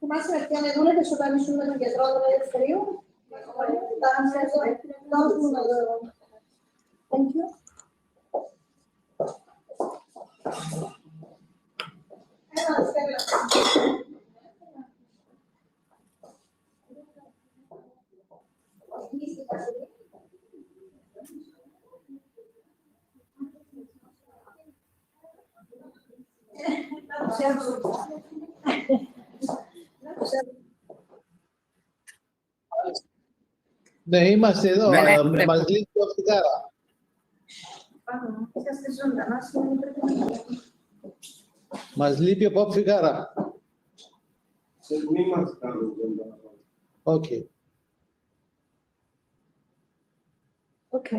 Massimo tiene uno che sulla misura di dietro del frio. Thank you. Ναι, είμαστε εδώ. Μας λείπει ο Φιγάρα. Μας λείπει ο Φιγάρα. Okay.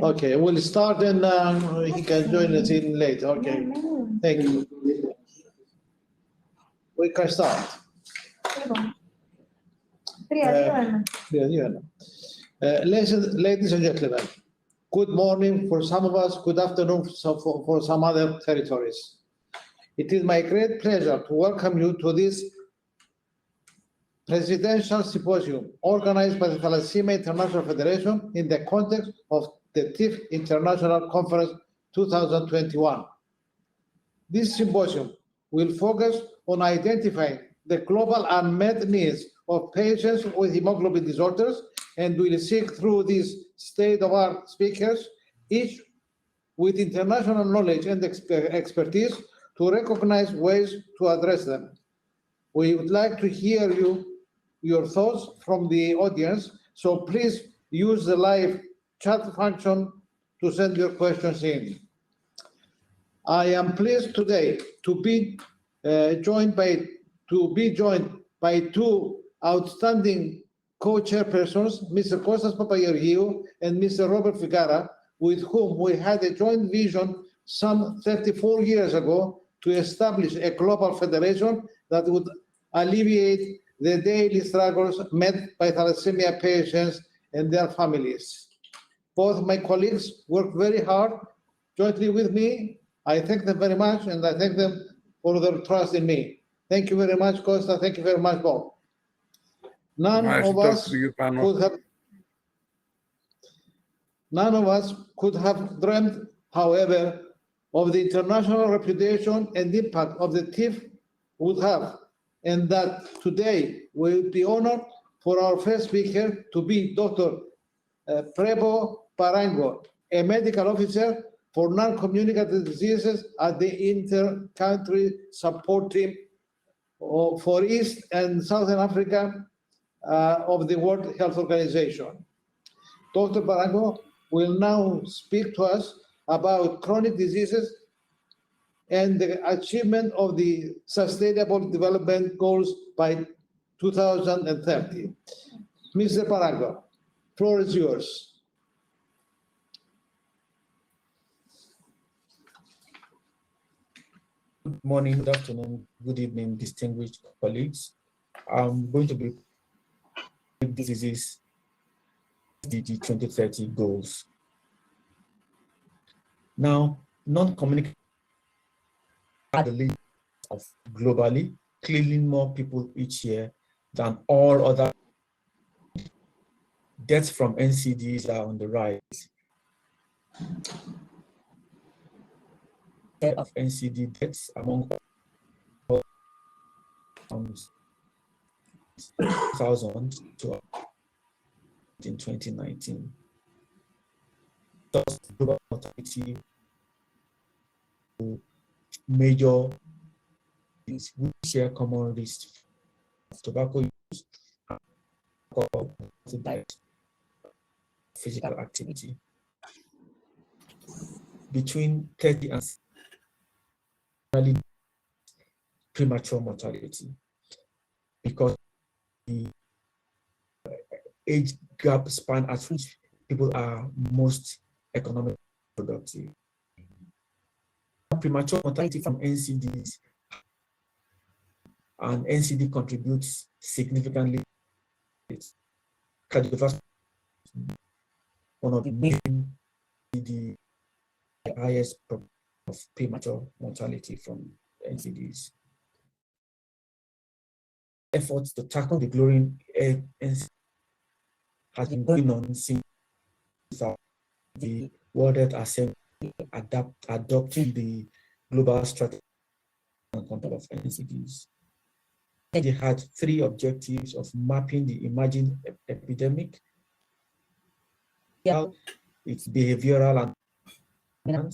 Okay, we'll start and he can join us in later. Okay, thank you. We can start. Ladies and gentlemen, good morning for some of us, good afternoon for some other territories. It is my great pleasure to welcome you to this Presidential Symposium organized by the Thalassaemia International Federation in the context of the TIF International Conference 2021. This symposium will focus on identifying the global unmet needs of patients with hemoglobin disorders and will seek through these state-of-the-art speakers, each with international knowledge and expertise, to recognize ways to address them. We would like to hear your thoughts from the audience, so please use the live chat function to send your questions in. I am pleased today to be joined by two outstanding co-chairpersons, Mr. Kostas Papageorgiou and Mr. Robert Figara, with whom we had a joint vision some 34 years ago to establish a global federation that would alleviate the daily struggles met by thalassemia patients and their families. Both my colleagues worked very hard jointly with me. I thank them very much, and I thank them for their trust in me. Thank you very much, Costa. Thank you very much, Bob. None of us could have dreamed, however, of the international reputation and impact of the TIF would have, and that today we will be honored for our first speaker to be Dr. Prebo Parango, a medical officer for non-communicable diseases at the inter-country support team for East and Southern Africa of the World Health Organization. Dr. Parango will now speak to us about chronic diseases and the achievement of the Sustainable Development Goals by 2030. Mr. Parango, floor is yours. Good morning, good afternoon, good evening, distinguished colleagues. I'm going to be diseases SDG 2030 goals. Now, non-communicable are the lead of globally, killing more people each year than all other. Deaths from NCDs are on the rise. Of NCD deaths among 1,000 to in 2019. Thus, global mortality major is we share common risks of tobacco use, diet, physical activity. Between 30 and premature mortality, because the age gap span at which people are most economically productive. Premature mortality from NCDs, and NCD contributes significantly. Cardiovascular, one of the highest of premature mortality from NCDs. efforts to tackle the growing NCD has been going on since the World Health Assembly adopting the global strategy and control of NCDs. They had three objectives of mapping the emerging epidemic, its behavioral and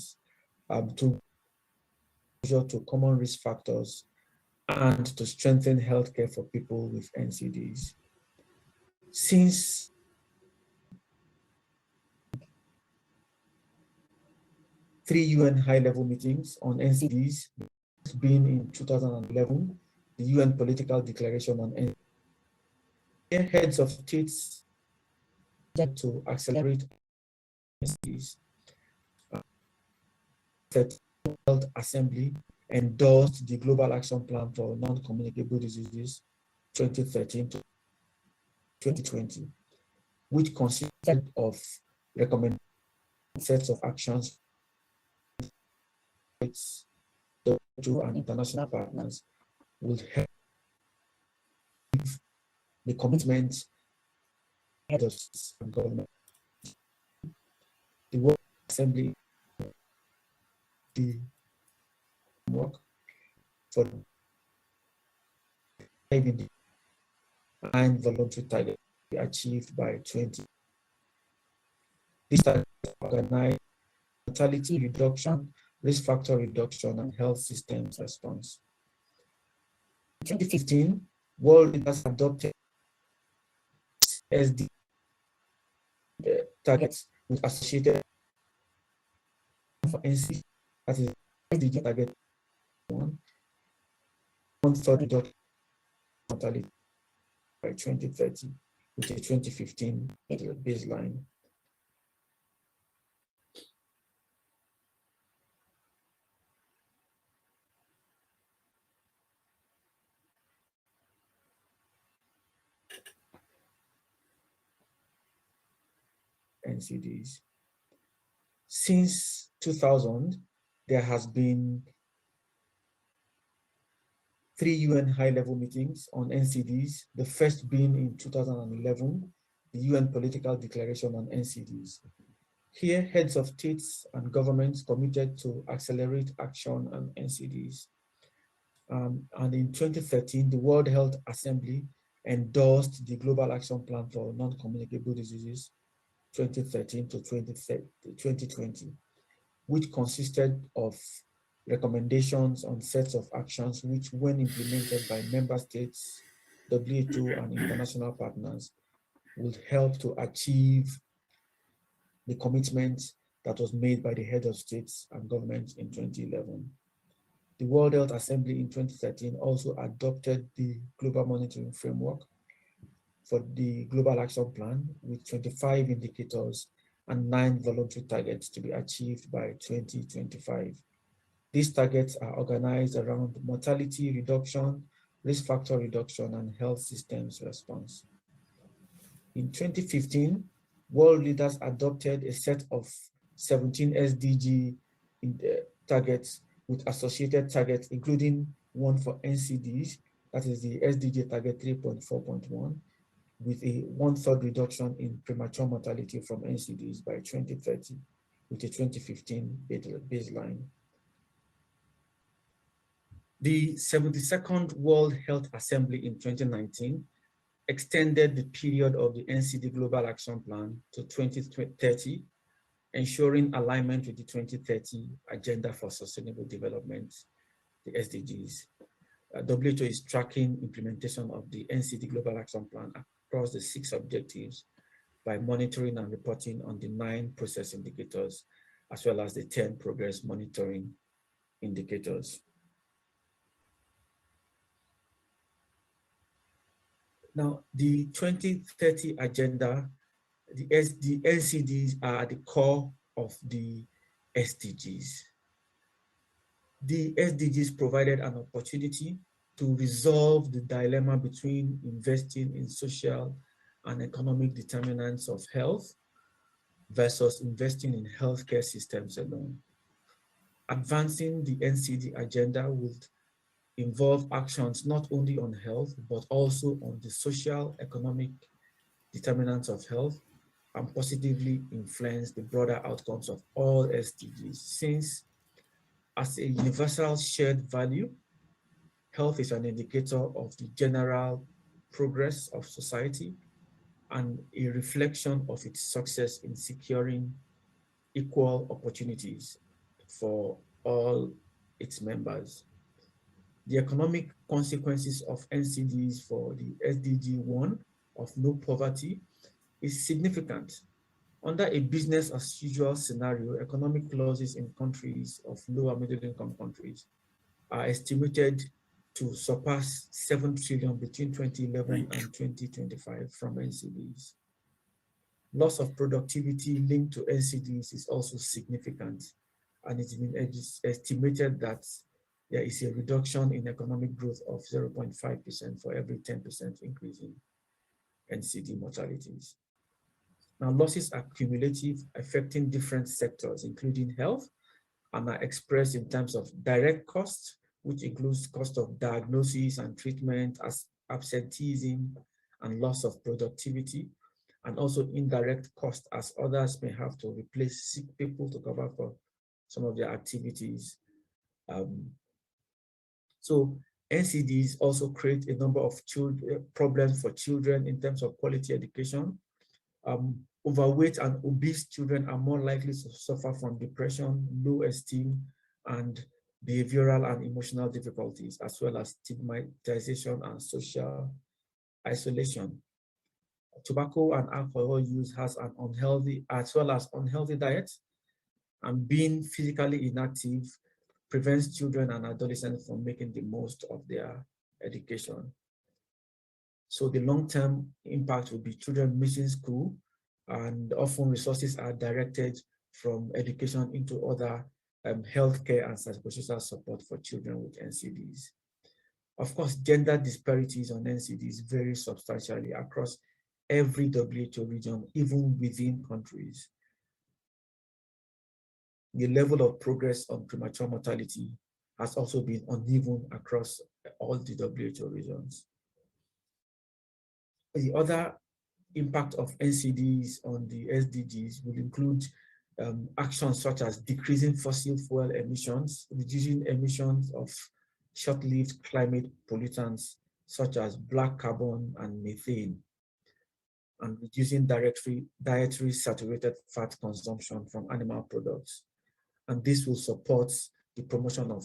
to common risk factors and to strengthen healthcare for people with NCDs. Since three UN high-level meetings on NCDs, been in 2011, the UN Political Declaration on NCDs, heads of states to accelerate NCDs. The World Assembly endorsed the Global Action Plan for Non-Communicable Diseases 2013 to 2020, which consisted of recommended sets of actions to and international partners will help the commitment of the government. The World Assembly the work for and voluntary target be achieved by 20. This target organize mortality reduction, risk factor reduction, and health systems response. In 2015, world leaders adopted SD targets with associated for NC, that is SDG target 1/3 reduction mortality by 2030, which is 2015 baseline. NCDs. Since 2000, there has been 3 UN high-level meetings on NCDs, the first being in 2011, the UN Political Declaration on NCDs. Here, heads of states and governments committed to accelerate action on NCDs. And in 2013, the World Health Assembly endorsed the Global Action Plan for Non-Communicable Diseases 2013 to 2020, which consisted of recommendations on sets of actions which, when implemented by member states, WHO, and international partners, would help to achieve the commitment that was made by the head of states and governments in 2011. The World Health Assembly in 2013 also adopted the Global Monitoring Framework for the Global Action Plan with 25 indicators and 9 voluntary targets to be achieved by 2025. These targets are organized around mortality reduction, risk factor reduction, and health systems response. In 2015, world leaders adopted a set of 17 SDG targets with associated targets, including one for NCDs, that is the SDG target 3.4.1, with a 1/3 reduction in premature mortality from NCDs by 2030, with a 2015 baseline. The 72nd World Health Assembly in 2019 extended the period of the NCD Global Action Plan to 2030, ensuring alignment with the 2030 Agenda for Sustainable Development, the SDGs. WHO is tracking implementation of the NCD Global Action Plan across the 6 objectives by monitoring and reporting on the 9 process indicators, as well as the 10 progress monitoring indicators. Now, the 2030 agenda, the NCDs are at the core of the SDGs. The SDGs provided an opportunity to resolve the dilemma between investing in social and economic determinants of health versus investing in healthcare systems alone. Advancing the NCD agenda would involve actions not only on health, but also on the social, economic determinants of health, and positively influence the broader outcomes of all SDGs. Since as a universal shared value, health is an indicator of the general progress of society and a reflection of its success in securing equal opportunities for all its members. The economic consequences of NCDs for the SDG 1 of no poverty is significant. Under a business as usual scenario, economic losses in countries of low and middle income countries are estimated to surpass 7 trillion between 2011 and 2025 from NCDs. Loss of productivity linked to NCDs is also significant, and it's been estimated that there is a reduction in economic growth of 0.5% for every 10% increase in NCD mortalities. Now, losses are cumulative, affecting different sectors, including health, and are expressed in terms of direct costs, which includes cost of diagnosis and treatment, as absenteeism and loss of productivity, and also indirect cost, as others may have to replace sick people to cover for some of their activities. So NCDs also create a number of problems for children in terms of quality education. Overweight and obese children are more likely to suffer from depression, low esteem, and behavioral and emotional difficulties, as well as stigmatization and social isolation. Tobacco and alcohol use has an unhealthy, as well as unhealthy diet, and being physically inactive prevents children and adolescents from making the most of their education. So the long-term impact will be children missing school, and often resources are directed from education into other healthcare and psychosocial support for children with NCDs. Of course, gender disparities on NCDs vary substantially across every WHO region, even within countries. The level of progress on premature mortality has also been uneven across all the WHO regions. The other impact of NCDs on the SDGs will include actions such as decreasing fossil fuel emissions, reducing emissions of short-lived climate pollutants such as black carbon and methane, and reducing dietary saturated fat consumption from animal products. And this will support the promotion of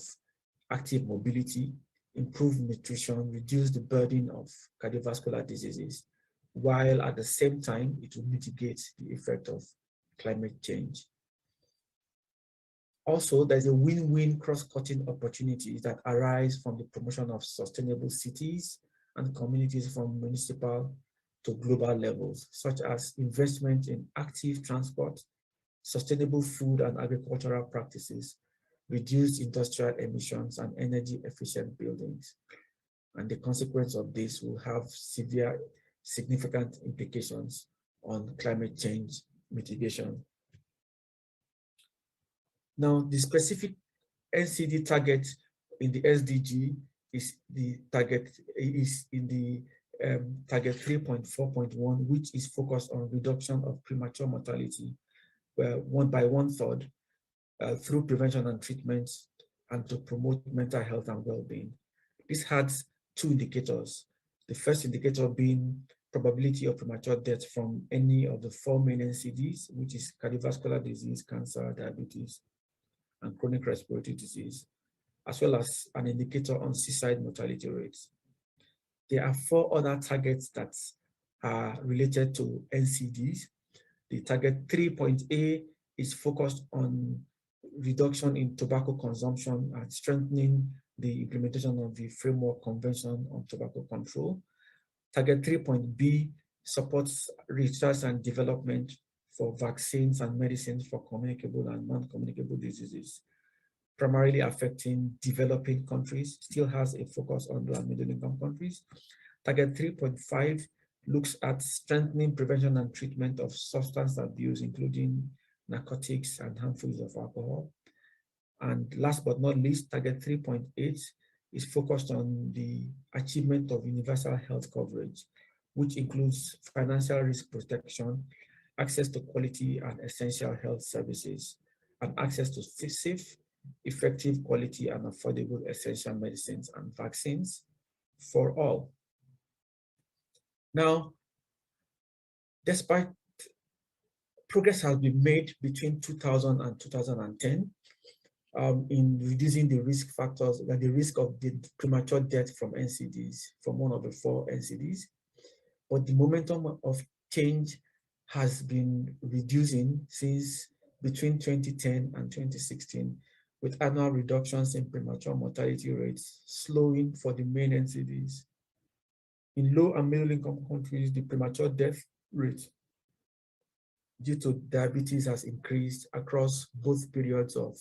active mobility, improve nutrition, reduce the burden of cardiovascular diseases, while at the same time, it will mitigate the effect of climate change. Also, there's a win-win cross-cutting opportunities that arise from the promotion of sustainable cities and communities from municipal to global levels, such as investment in active transport, sustainable food and agricultural practices, reduced industrial emissions, and energy efficient buildings. And the consequence of this will have significant implications on climate change mitigation. Now, the specific NCD target in the SDG is the target in the target 3.4.1, which is focused on reduction of premature mortality by 1/3 through prevention and treatment, and to promote mental health and well-being. This has two indicators. The first indicator being probability of premature death from any of the 4 main NCDs, which is cardiovascular disease, cancer, diabetes, and chronic respiratory disease, as well as an indicator on seaside mortality rates. There are 4 other targets that are related to NCDs. The target 3.A is focused on reduction in tobacco consumption and strengthening the implementation of the Framework Convention on Tobacco Control. Target 3.B supports research and development for vaccines and medicines for communicable and non-communicable diseases, primarily affecting developing countries, still has a focus on low and middle income countries. Target 3.5 looks at strengthening prevention and treatment of substance abuse, including narcotics and harmful use of alcohol. And last but not least, target 3.8 is focused on the achievement of universal health coverage, which includes financial risk protection, access to quality and essential health services, and access to safe, effective, quality, and affordable essential medicines and vaccines for all. Now, despite progress has been made between 2000 and 2010 in reducing the risk factors, like the risk of the premature death from NCDs, from one of the 4 NCDs, but the momentum of change has been reducing since between 2010 and 2016, with annual reductions in premature mortality rates slowing for the main NCDs. In low and middle income countries, the premature death rate due to diabetes has increased across both periods of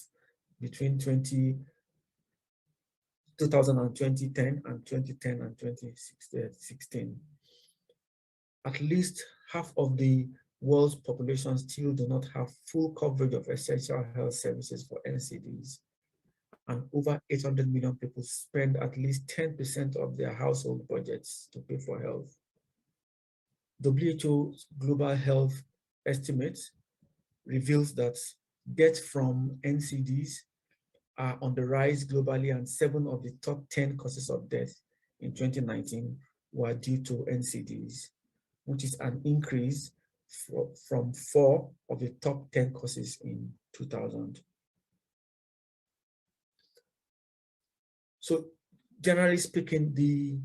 between 2010 and 2010 and 2016. At least half of the world's population still do not have full coverage of essential health services for NCDs. And over 800 million people spend at least 10% of their household budgets to pay for health. WHO's global health estimates reveals that deaths from NCDs are on the rise globally, and 7 of the top 10 causes of death in 2019 were due to NCDs, which is an increase from 4 of the top 10 causes in 2000. So generally speaking, the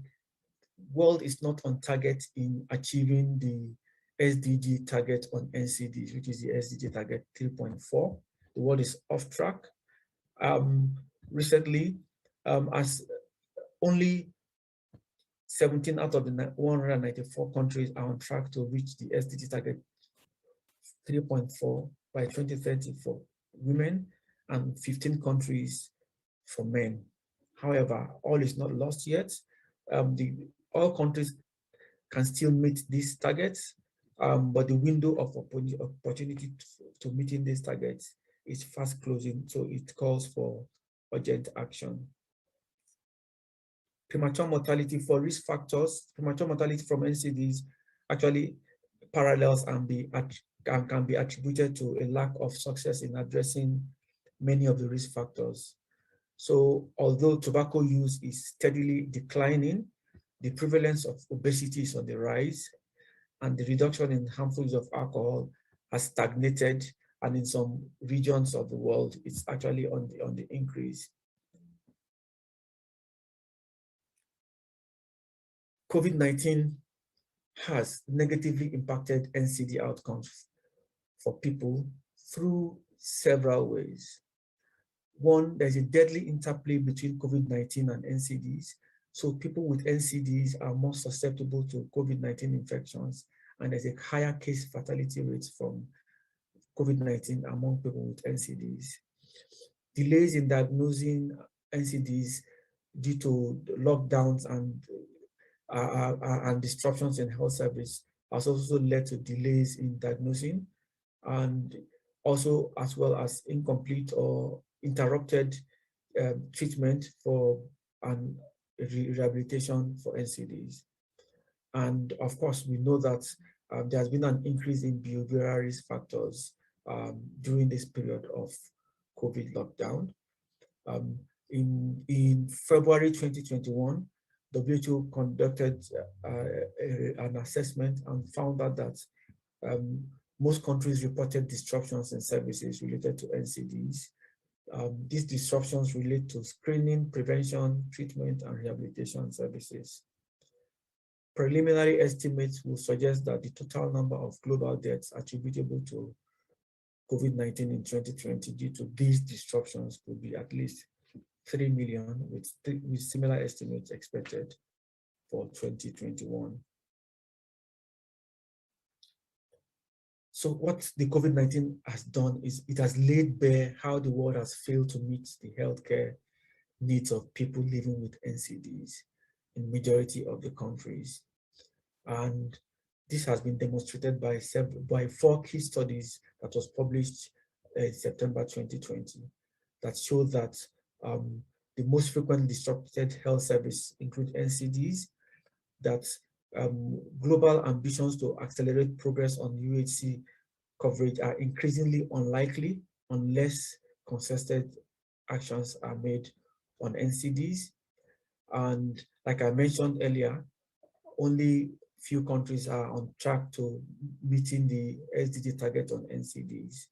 world is not on target in achieving the SDG target on NCDs, which is the SDG target 3.4. The world is off track. Recently, as only 17 out of the 194 countries are on track to reach the SDG target 3.4 by 2030 for women and 15 countries for men. However, all is not lost yet. All countries can still meet these targets, but the window of opportunity to meeting these targets is fast closing, so it calls for urgent action. Premature mortality for risk factors, premature mortality from NCDs actually parallels and can be attributed to a lack of success in addressing many of the risk factors. So although tobacco use is steadily declining, the prevalence of obesity is on the rise, and the reduction in harmful use of alcohol has stagnated, and in some regions of the world, it's actually on the increase. COVID-19 has negatively impacted NCD outcomes for people through several ways. One, there's a deadly interplay between COVID-19 and NCDs. So people with NCDs are more susceptible to COVID-19 infections, and there's a higher case fatality rate from COVID-19 among people with NCDs. Delays in diagnosing NCDs due to lockdowns and disruptions in health service has also led to delays in diagnosing, and also as well as incomplete or interrupted treatment for and rehabilitation for NCDs. And of course, we know that there has been an increase in behavioral risk factors during this period of COVID lockdown. In February 2021, WHO conducted an assessment and found out that most countries reported disruptions in services related to NCDs. These disruptions relate to screening, prevention, treatment, and rehabilitation services. Preliminary estimates will suggest that the total number of global deaths attributable to COVID-19 in 2020 due to these disruptions could be at least 3 million, with similar estimates expected for 2021. So what the COVID-19 has done is it has laid bare how the world has failed to meet the healthcare needs of people living with NCDs in majority of the countries. And this has been demonstrated by 4 key studies that was published in September 2020 that showed that the most frequently disrupted health service include NCDs, that global ambitions to accelerate progress on UHC coverage are increasingly unlikely unless concerted actions are made on NCDs. And like I mentioned earlier, only few countries are on track to meeting the SDG target on NCDs.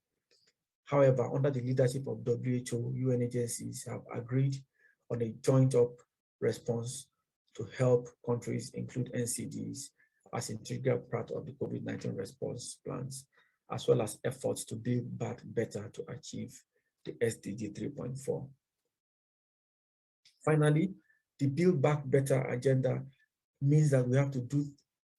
However, under the leadership of WHO, UN agencies have agreed on a joint-up response to help countries include NCDs as an integral part of the COVID-19 response plans, as well as efforts to build back better to achieve the SDG 3.4. Finally, the Build Back Better agenda means that we have to do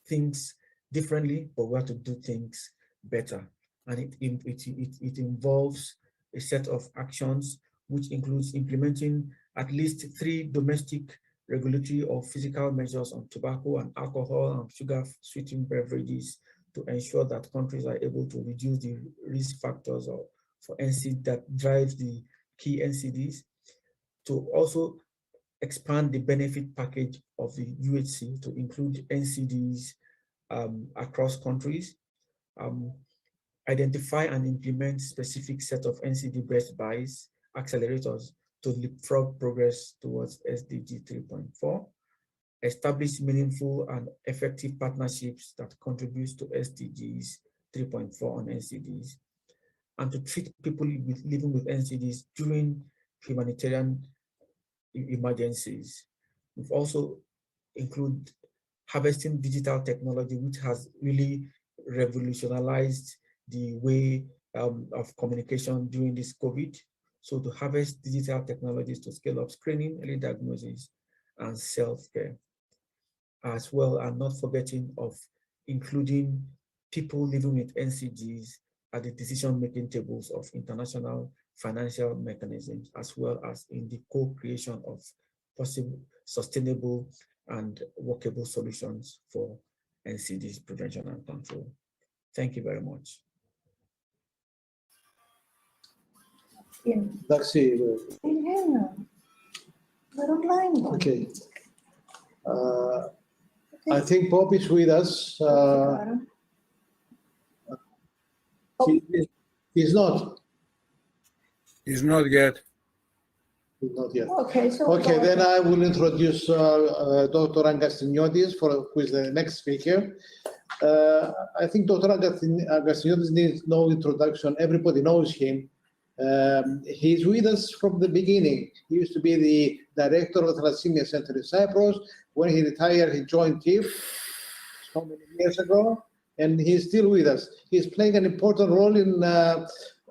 things differently, but we have to do things better. And it involves a set of actions, which includes implementing at least 3 domestic regulatory or physical measures on tobacco and alcohol and sugar sweetened beverages to ensure that countries are able to reduce the risk factors for NCD that drives the key NCDs, to also expand the benefit package of the UHC to include NCDs across countries, identify and implement specific set of NCD best buys, accelerators to leapfrog progress towards SDG 3.4, establish meaningful and effective partnerships that contribute to SDGs 3.4 on NCDs, and to treat people living with NCDs during humanitarian emergencies. We've also included harvesting digital technology, which has really revolutionized the way of communication during this COVID. So to harvest digital technologies to scale up screening, early diagnosis, and self-care, as well, and not forgetting of including people living with NCDs at the decision-making tables of international financial mechanisms, as well as in the co-creation of possible sustainable and workable solutions for NCDs prevention and control. Thank you very much. That's it. Okay. Okay. I think Bob is with us. He's not. He's not yet. He's not yet. Okay, so. Okay, then I will introduce Dr. Angastiniotis, who is the next speaker. I think Dr. Angastiniotis needs no introduction. Everybody knows him. He's with us from the beginning. He used to be the director of the Thalassaemia Center in Cyprus. When he retired, he joined TIF so many years ago, and he's still with us. He's playing an important role in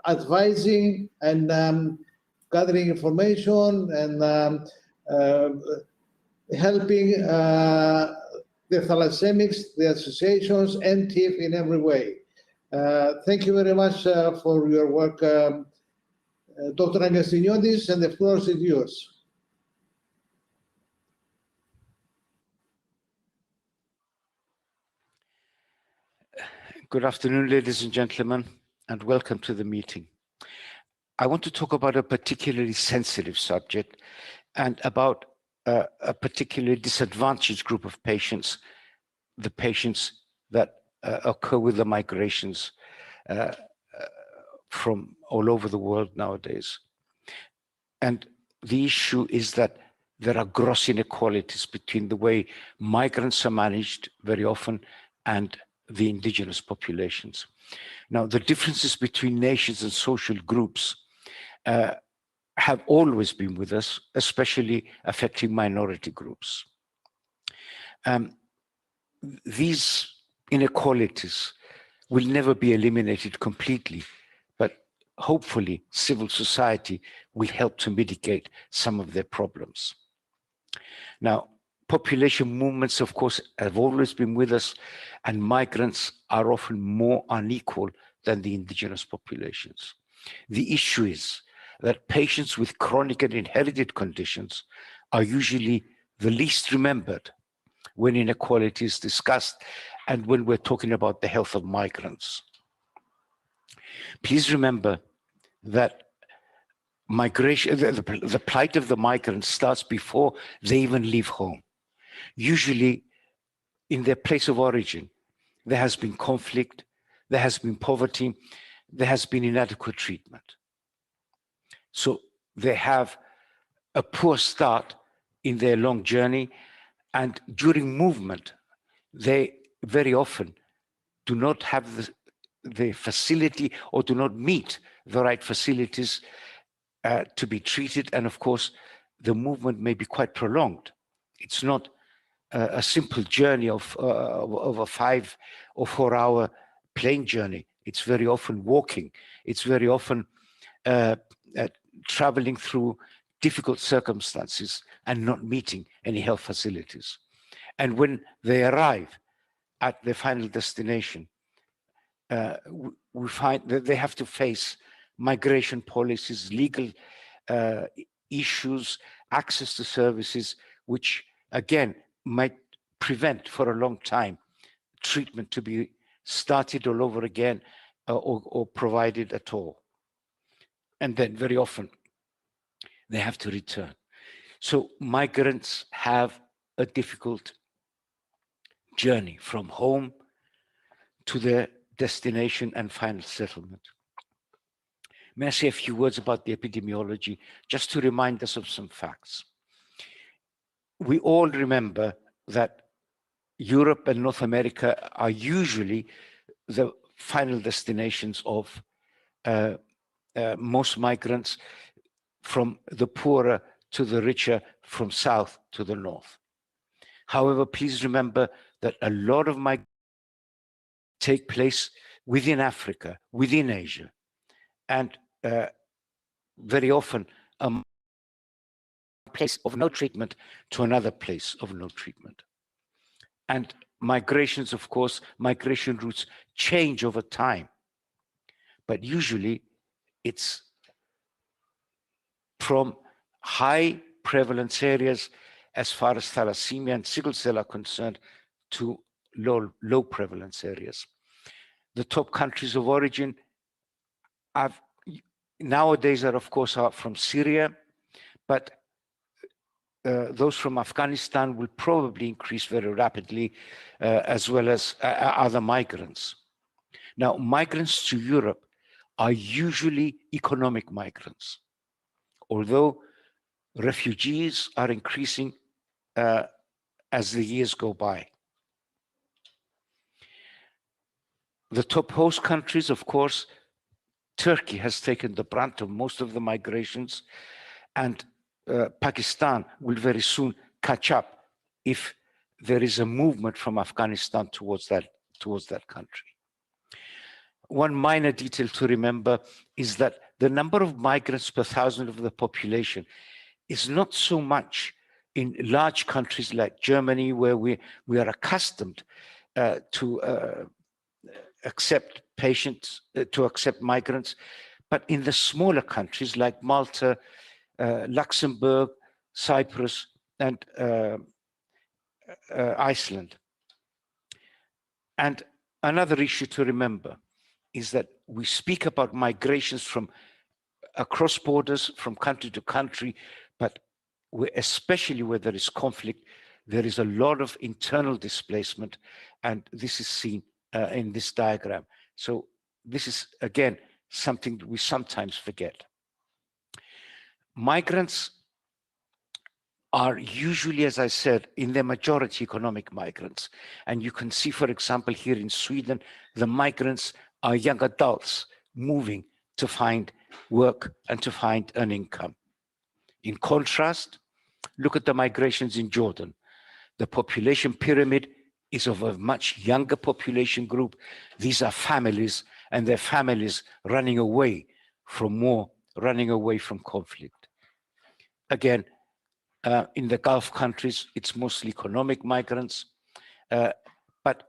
advising and gathering information and helping the thalassemics, the associations, and TIF in every way. Thank you very much for your work, Dr. Angastiniotis, and the floor is yours. Good afternoon, ladies and gentlemen, and welcome to the meeting. I want to talk about a particularly sensitive subject and about a particularly disadvantaged group of patients, the patients that occur with the migrations from all over the world nowadays. And the issue is that there are gross inequalities between the way migrants are managed very often and the indigenous populations. Now, the differences between nations and social groups have always been with us, especially affecting minority groups. These inequalities will never be eliminated completely, but hopefully civil society will help to mitigate some of their problems. Now, population movements, of course, have always been with us, and migrants are often more unequal than the indigenous populations. The issue is that patients with chronic and inherited conditions are usually the least remembered when inequality is discussed and when we're talking about the health of migrants. Please remember that migration, the plight of the migrants starts before they even leave home. Usually in their place of origin, there has been conflict, there has been poverty, there has been inadequate treatment. So they have a poor start in their long journey, and during movement, they very often do not have the facility or do not meet the right facilities to be treated. And of course, the movement may be quite prolonged. It's not a simple journey of a 5 or 4 hour plane journey. It's very often walking. It's very often traveling through difficult circumstances and not meeting any health facilities. And when they arrive at their final destination, we find that they have to face migration policies, legal issues, access to services, which again might prevent for a long time treatment to be started all over again or provided at all. And then very often they have to return. So migrants have a difficult journey from home to their destination and final settlement. May I say a few words about the epidemiology, just to remind us of some facts. We all remember that Europe and North America are usually the final destinations of most migrants, from the poorer to the richer, from south to the north. However, please remember that a lot of migrants take place within Africa, within Asia, and very often a place of no treatment to another place of no treatment. And migrations, of course, migration routes change over time, but usually it's from high prevalence areas as far as thalassemia and sickle cell are concerned to low prevalence areas. The top countries of origin nowadays are, of course, from Syria, but those from Afghanistan will probably increase very rapidly, as well as other migrants. Now, migrants to Europe are usually economic migrants, although refugees are increasing as the years go by. The top host countries, of course, Turkey has taken the brunt of most of the migrations, and Pakistan will very soon catch up if there is a movement from Afghanistan towards that country. One minor detail to remember is that the number of migrants per thousand of the population is not so much in large countries like Germany, where we are accustomed to accept patients, to accept migrants, but in the smaller countries like Malta, Luxembourg, Cyprus, and Iceland. And another issue to remember is that we speak about migrations from across borders, from country to country, but especially where there is conflict, there is a lot of internal displacement, and this is seen in this diagram. So this is, again, something that we sometimes forget. Migrants are usually, as I said, in their majority economic migrants. And you can see, for example, here in Sweden, the migrants are young adults moving to find work and to find an income. In contrast, look at the migrations in Jordan. The population pyramid is of a much younger population group. These are families, and their families running away from war, running away from conflict. Again, in the Gulf countries, it's mostly economic migrants, but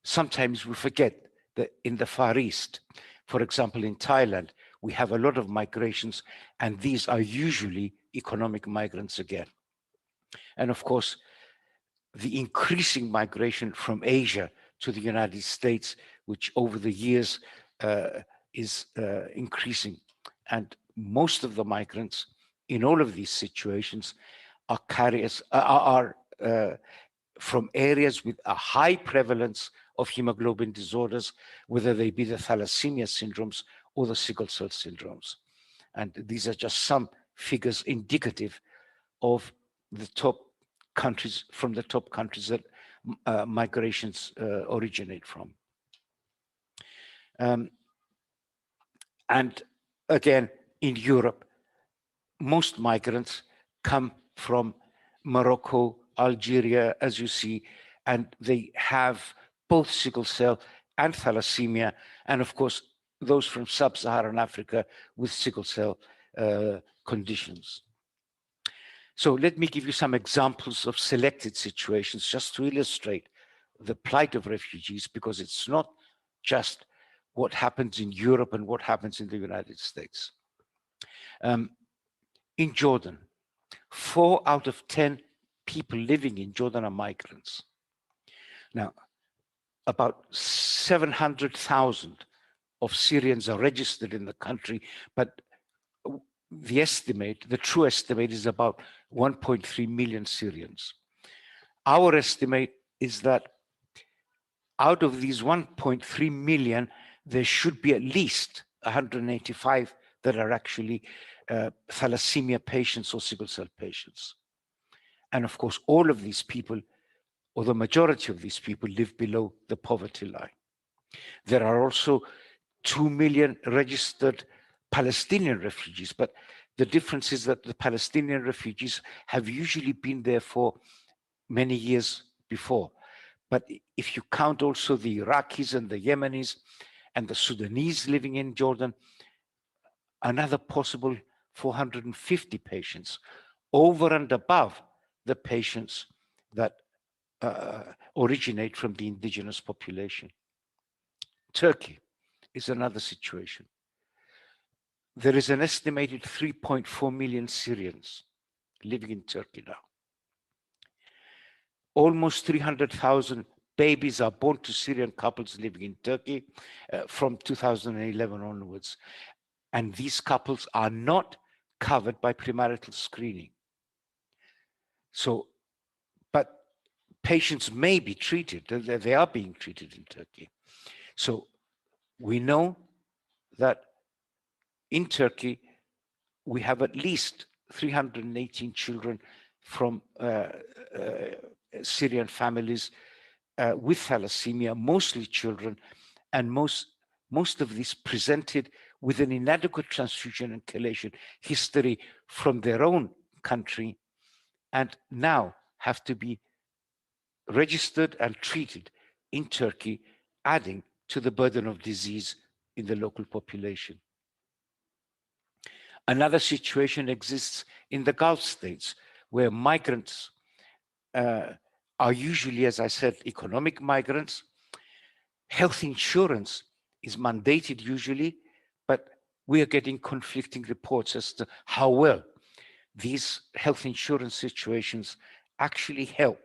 sometimes we forget that in the Far East, for example, in Thailand, we have a lot of migrations, and these are usually economic migrants again. And of course, the increasing migration from Asia to the United States, which over the years is increasing. And most of the migrants in all of these situations are carriers, are from areas with a high prevalence of hemoglobin disorders, whether they be the thalassemia syndromes or the sickle cell syndromes. And these are just some figures indicative of the top countries, from the top countries that migrations originate from. And again, in Europe, most migrants come from Morocco, Algeria, as you see, and they have both sickle cell and thalassemia, and of course, those from sub-Saharan Africa with sickle cell conditions. So let me give you some examples of selected situations just to illustrate the plight of refugees, because it's not just what happens in Europe and what happens in the United States. In Jordan, 4 out of 10 people living in Jordan are migrants. Now, about 700,000 of Syrians are registered in the country, but the true estimate is about 1.3 million Syrians. Our estimate is that out of these 1.3 million, there should be at least 185 that are actually thalassemia patients or sickle cell patients. And of course, all of these people, or the majority of these people, live below the poverty line. There are also 2 million registered Palestinian refugees, but the difference is that the Palestinian refugees have usually been there for many years before. But if you count also the Iraqis and the Yemenis and the Sudanese living in Jordan, another possible 450 patients over and above the patients that originate from the indigenous population. Turkey is another situation. There is an estimated 3.4 million Syrians living in Turkey now. Almost 300,000 babies are born to Syrian couples living in Turkey from 2011 onwards. And these couples are not covered by premarital screening. So, but patients may be treated, they are being treated in Turkey. So we know that in Turkey, we have at least 318 children from Syrian families with thalassemia, mostly children, and most of these presented with an inadequate transfusion and chelation history from their own country, and now have to be registered and treated in Turkey, adding to the burden of disease in the local population. Another situation exists in the Gulf states, where migrants are usually, as I said, economic migrants. Health insurance is mandated usually, but we are getting conflicting reports as to how well these health insurance situations actually help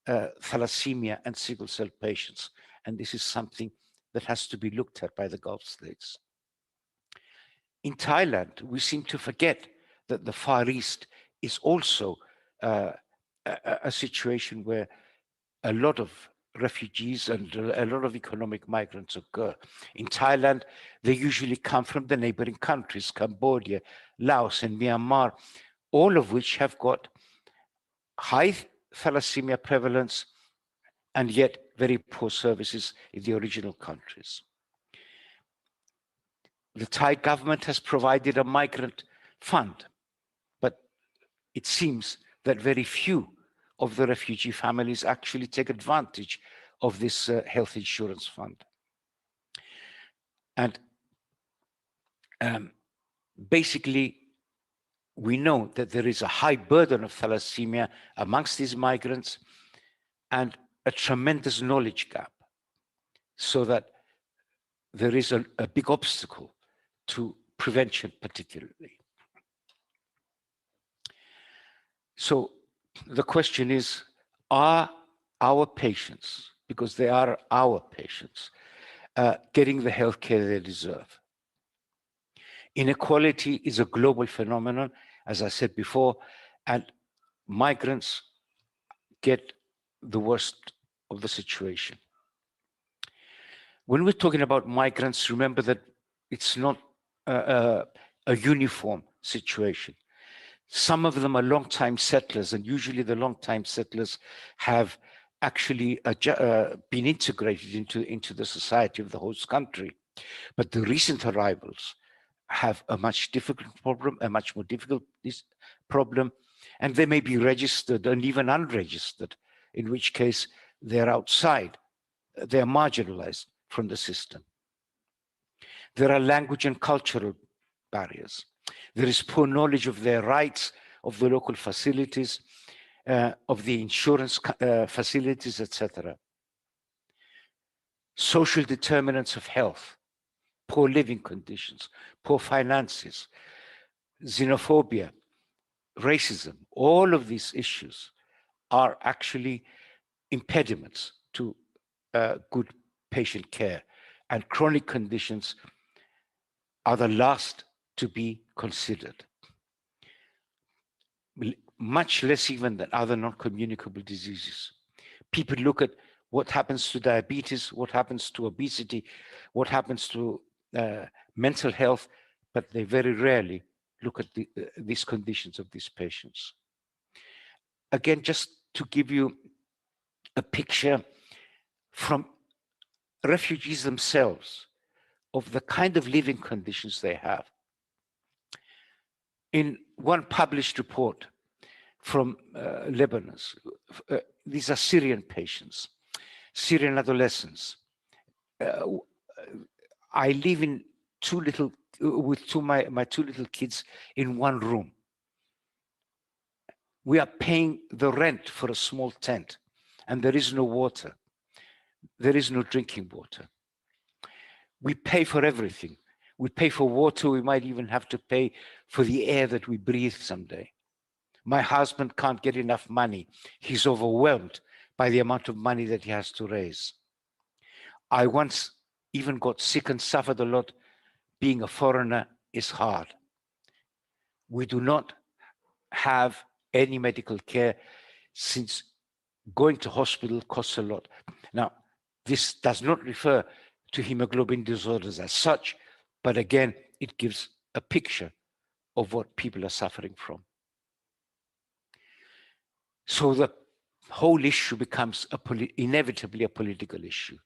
thalassemia and sickle cell patients. And this is something that has to be looked at by the Gulf states. In Thailand, we seem to forget that the Far East is also a situation where a lot of refugees and a lot of economic migrants occur. In Thailand, they usually come from the neighboring countries, Cambodia, Laos, and Myanmar, all of which have got high thalassemia prevalence and yet very poor services in the original countries. The Thai government has provided a migrant fund, but it seems that very few of the refugee families actually take advantage of this health insurance fund. And basically, we know that there is a high burden of thalassemia amongst these migrants and a tremendous knowledge gap, so that there is a big obstacle to prevention particularly. So the question is, are our patients, because they are our patients, getting the healthcare they deserve? Inequality is a global phenomenon, as I said before, and migrants get the worst of the situation. When we're talking about migrants, remember that it's not a uniform situation. Some of them are long-time settlers, and usually the long-time settlers have actually been integrated into the society of the host country. But the recent arrivals have a much more difficult problem, and they may be registered and even unregistered, in which case they're outside, they're marginalized from the system. There are language and cultural barriers. There is poor knowledge of their rights, of the local facilities, of the insurance facilities, etc. Social determinants of health, poor living conditions, poor finances, xenophobia, racism, all of these issues are actually impediments to good patient care, and chronic conditions are the last to be considered, much less even than other non-communicable diseases. People look at what happens to diabetes, what happens to obesity, what happens to mental health, but they very rarely look at these conditions of these patients. Again, just to give you a picture from refugees themselves of the kind of living conditions they have. In one published report from Lebanon, these are Syrian patients, Syrian adolescents. I live in my two little kids in one room. We are paying the rent for a small tent, and there is no water. There is no drinking water. We pay for everything. We pay for water. We might even have to pay for the air that we breathe someday. My husband can't get enough money. He's overwhelmed by the amount of money that he has to raise. I once even got sick and suffered a lot. Being a foreigner is hard. We do not have any medical care, since going to hospital costs a lot. Now, this does not refer to hemoglobin disorders as such, but again, it gives a picture of what people are suffering from. So the whole issue becomes inevitably a political issue.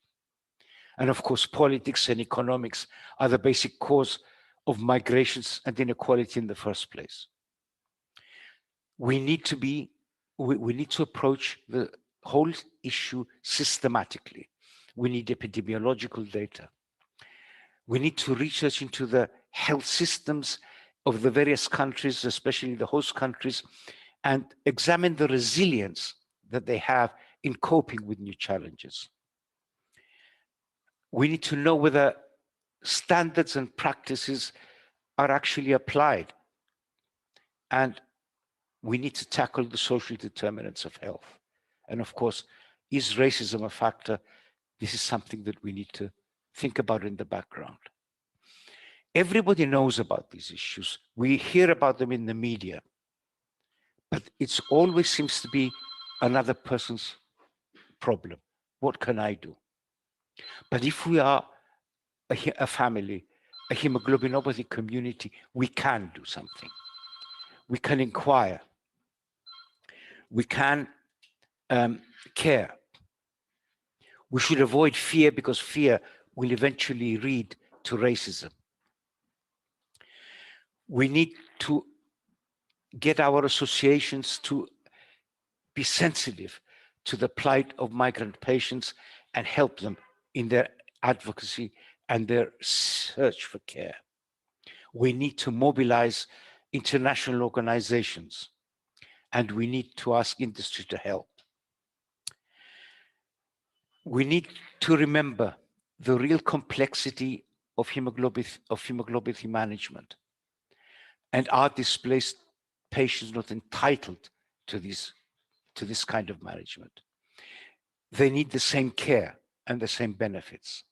And of course, politics and economics are the basic cause of migrations and inequality in the first place. We need to approach the whole issue systematically. We need epidemiological data. We need to research into the health systems of the various countries, especially the host countries, and examine the resilience that they have in coping with new challenges. We need to know whether standards and practices are actually applied. And we need to tackle the social determinants of health. And of course, is racism a factor? This is something that we need to think about in the background. Everybody knows about these issues. We hear about them in the media, but it always seems to be another person's problem. What can I do? But if we are a family, a hemoglobinopathy community, we can do something. We can inquire. We can care. We should avoid fear, because fear will eventually lead to racism. We need to get our associations to be sensitive to the plight of migrant patients and help them in their advocacy and their search for care. We need to mobilize international organizations, and we need to ask industry to help. We need to remember the real complexity of hemoglobin management, and are displaced patients not entitled to this kind of management. They need the same care and the same benefits.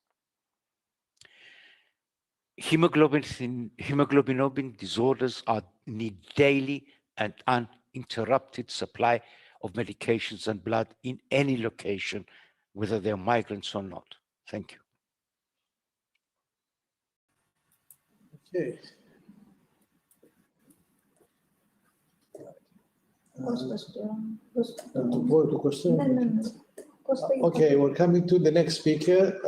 hemoglobinopathy disorders need daily and uninterrupted supply of medications and blood in any location, whether they're migrants or not. Thank you. Okay. Okay, we're coming to the next speaker.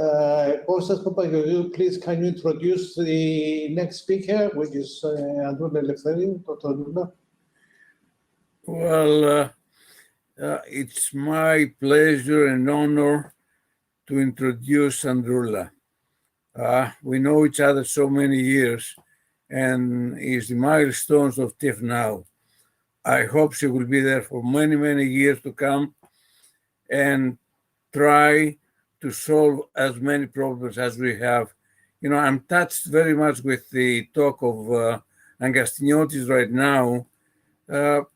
Kostas Papagioglou, please can you introduce the next speaker, which is Androula Eleftheriou, Dr. Androula? Well, it's my pleasure and honor to introduce Androula. We know each other so many years, and is the milestones of TIF now. I hope she will be there for many, many years to come and try to solve as many problems as we have. You know, I'm touched very much with the talk of Angastinotis right now. The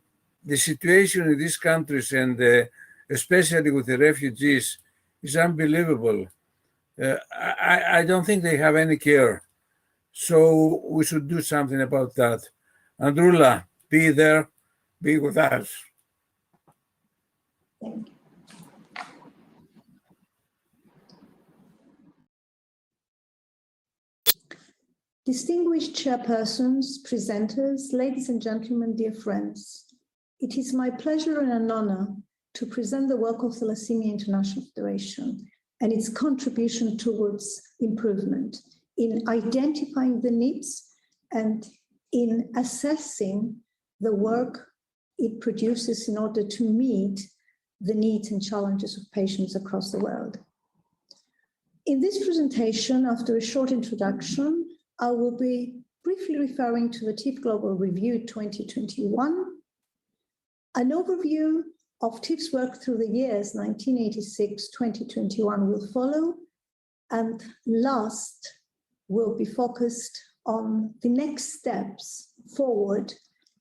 situation in these countries, and especially with the refugees, is unbelievable. I don't think they have any care. So we should do something about that. Androula, be there, be with us. Thank you. Distinguished chairpersons, presenters, ladies and gentlemen, dear friends, it is my pleasure and an honor to present the work of Thalassaemia International Federation and its contribution towards improvement in identifying the needs and in assessing the work it produces in order to meet the needs and challenges of patients across the world. In this presentation, after a short introduction, I will be briefly referring to the TIF Global Review 2021, an overview of TIF's work through the years 1986-2021 will follow, and last will be focused on the next steps forward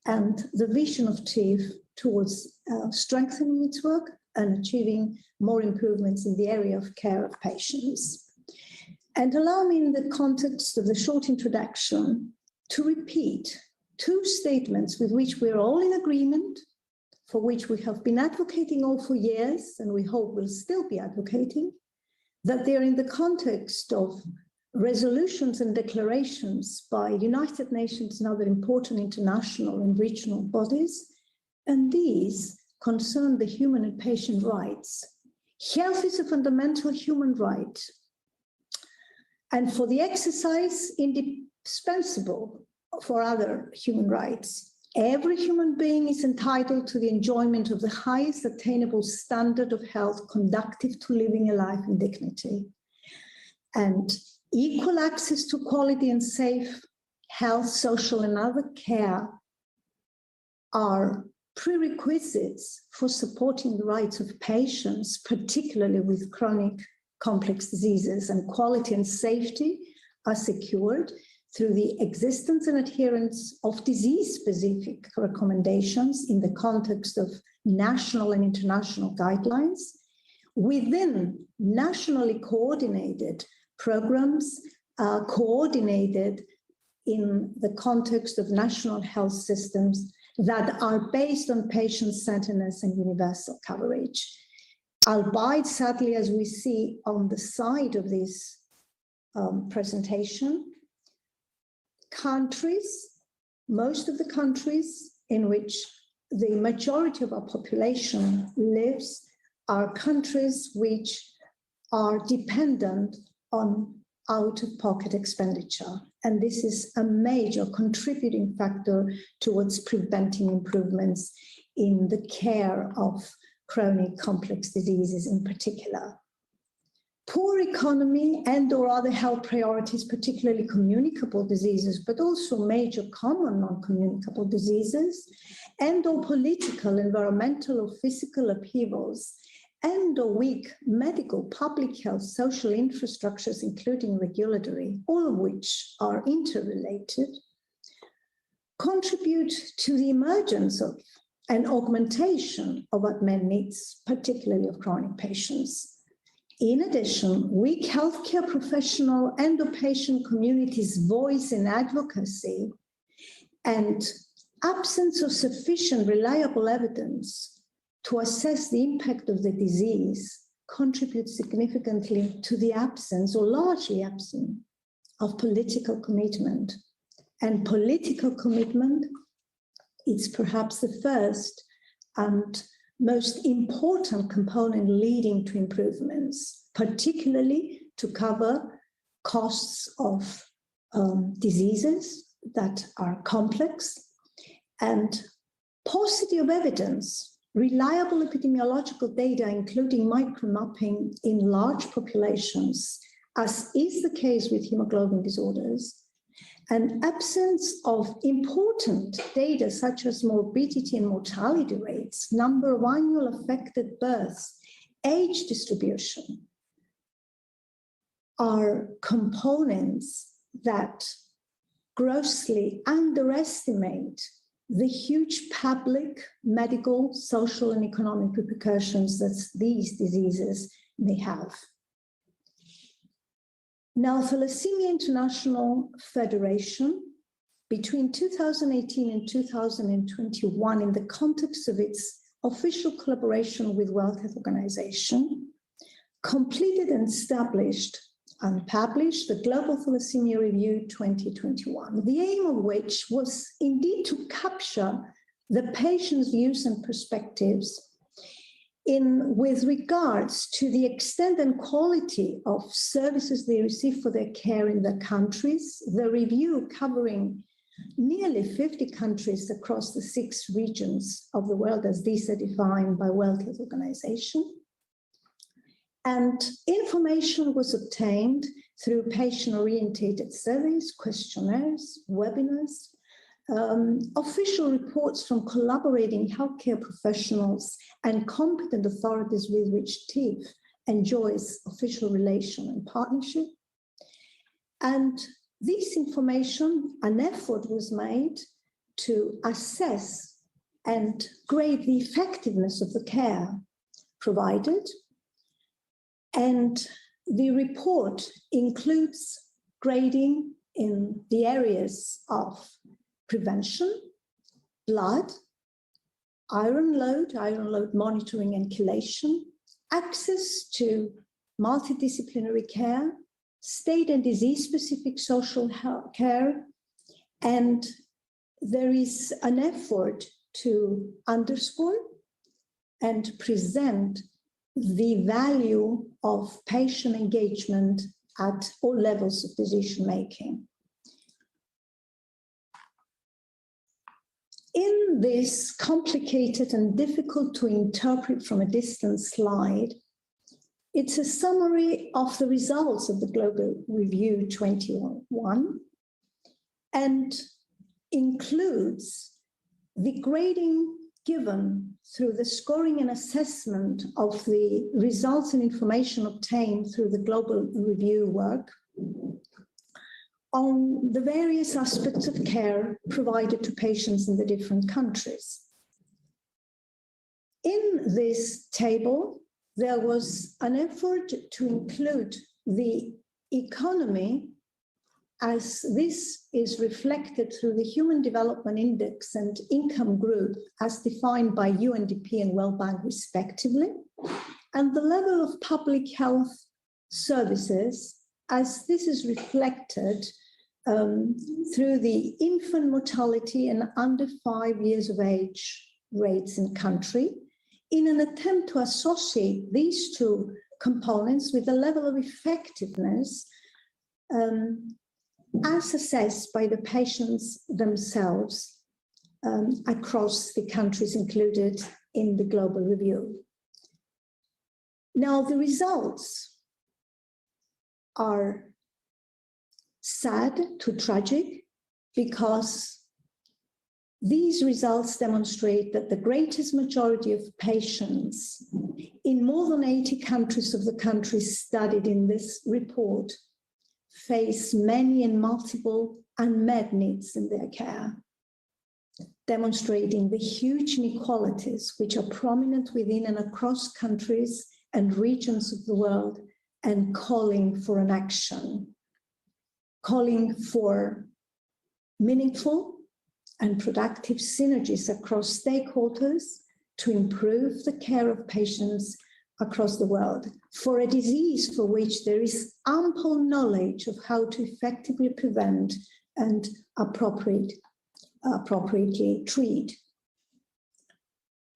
and the vision of TIF towards strengthening its work and achieving more improvements in the area of care of patients. And allow me, in the context of the short introduction, to repeat two statements with which we're all in agreement, for which we have been advocating all for years, and we hope will still be advocating, that they're in the context of resolutions and declarations by United Nations and other important international and regional bodies, and these concern the human and patient rights. Health is a fundamental human right, and for the exercise indispensable for other human rights. Every human being is entitled to the enjoyment of the highest attainable standard of health conducive to living a life in dignity. And equal access to quality and safe health, social and other care are prerequisites for supporting the rights of patients, particularly with chronic complex diseases, and quality and safety are secured through the existence and adherence of disease-specific recommendations in the context of national and international guidelines, within nationally coordinated programs, coordinated in the context of national health systems that are based on patient-centeredness and universal coverage. Albeit, sadly, as we see on the side of this presentation, countries, most of the countries in which the majority of our population lives are countries which are dependent on out-of-pocket expenditure. And this is a major contributing factor towards preventing improvements in the care of chronic complex diseases in particular. Poor economy and or other health priorities, particularly communicable diseases, but also major common non-communicable diseases, and or political, environmental or physical upheavals, and or weak medical, public health, social infrastructures, including regulatory, all of which are interrelated, contribute to the emergence of an augmentation of unmet needs, particularly of chronic patients. In addition, weak healthcare professional and the patient community's voice and advocacy and absence of sufficient reliable evidence to assess the impact of the disease contribute significantly to the absence or largely absent of political commitment. And political commitment is perhaps the first and most important component leading to improvements, particularly to cover costs of diseases that are complex, and paucity of evidence, reliable epidemiological data, including micromapping in large populations, as is the case with hemoglobin disorders, and absence of important data such as morbidity and mortality rates, number of annual affected births, age distribution, are components that grossly underestimate the huge public, medical, social, and economic repercussions that these diseases may have. Now, Thalassaemia International Federation, between 2018 and 2021, in the context of its official collaboration with World Health Organization, completed and established and published the Global Thalassaemia Review 2021, the aim of which was indeed to capture the patient's views and perspectives with regards to the extent and quality of services they receive for their care in their countries. The review covering nearly 50 countries across the 6 regions of the world as these are defined by World Health Organization. And information was obtained through patient-oriented surveys, questionnaires, webinars, official reports from collaborating healthcare professionals and competent authorities with which TIF enjoys official relation and partnership. And this information, an effort was made to assess and grade the effectiveness of the care provided. And the report includes grading in the areas of prevention, blood, iron load monitoring and chelation, access to multidisciplinary care, state and disease-specific social health care, and there is an effort to underscore and present the value of patient engagement at all levels of decision-making. In this complicated and difficult to interpret from a distance slide, it's a summary of the results of the Global Review 21 and includes the grading given through the scoring and assessment of the results and information obtained through the Global Review work on the various aspects of care provided to patients in the different countries. In this table, there was an effort to include the economy, as this is reflected through the Human Development Index and income group as defined by UNDP and World Bank respectively, and the level of public health services as this is reflected through the infant mortality and under 5 years of age rates in country, in an attempt to associate these two components with the level of effectiveness as assessed by the patients themselves across the countries included in the Global Review. Now, the results are sad to tragic because these results demonstrate that the greatest majority of patients in more than 80 countries of the countries studied in this report face many and multiple unmet needs in their care, demonstrating the huge inequalities which are prominent within and across countries and regions of the world and calling for an action, calling for meaningful and productive synergies across stakeholders to improve the care of patients across the world for a disease for which there is ample knowledge of how to effectively prevent and appropriately treat.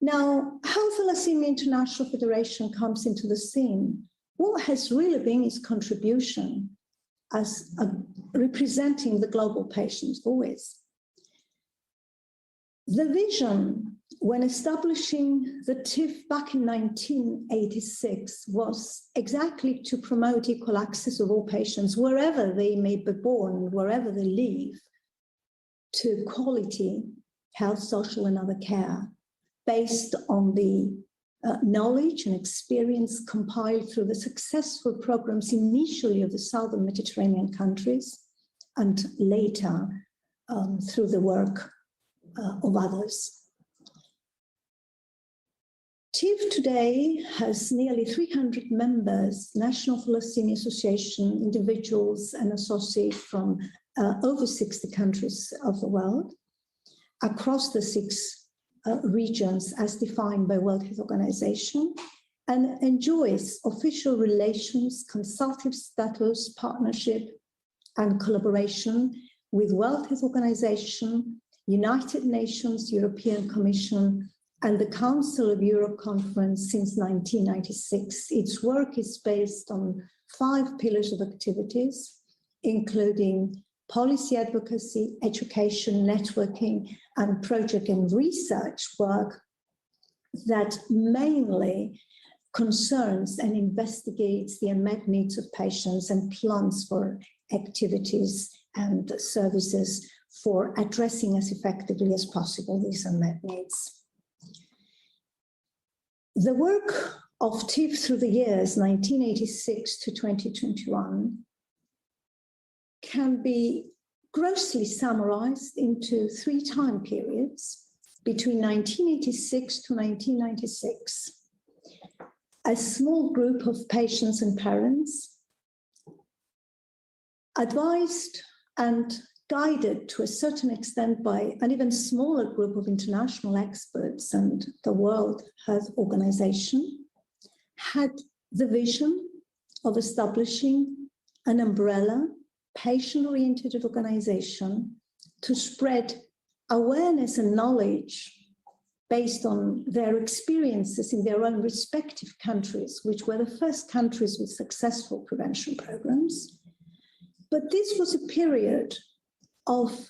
Now, how Thalassaemia International Federation comes into the scene, what has really been its contribution as representing the global patient's voice? The vision when establishing the TIF back in 1986 was exactly to promote equal access of all patients, wherever they may be born, wherever they live, to quality health, social and other care, based on the knowledge and experience compiled through the successful programs initially of the Southern Mediterranean countries and later through the work of others. TIF today has nearly 300 members, National Thalassaemia Association, individuals and associates from over 60 countries of the world, across the 6 regions as defined by World Health Organization, and enjoys official relations, consultative status, partnership, and collaboration with World Health Organization, United Nations, European Commission, and the Council of Europe Conference since 1996. Its work is based on 5 pillars of activities, including policy advocacy, education, networking, and project and research work that mainly concerns and investigates the unmet needs of patients and plans for activities and services for addressing as effectively as possible these unmet needs. The work of TIF through the years 1986 to 2021 can be grossly summarized into 3 time periods between 1986 to 1996. A small group of patients and parents advised and guided to a certain extent by an even smaller group of international experts and the World Health Organization, had the vision of establishing an umbrella patient-oriented organization to spread awareness and knowledge based on their experiences in their own respective countries, which were the first countries with successful prevention programs. But this was a period of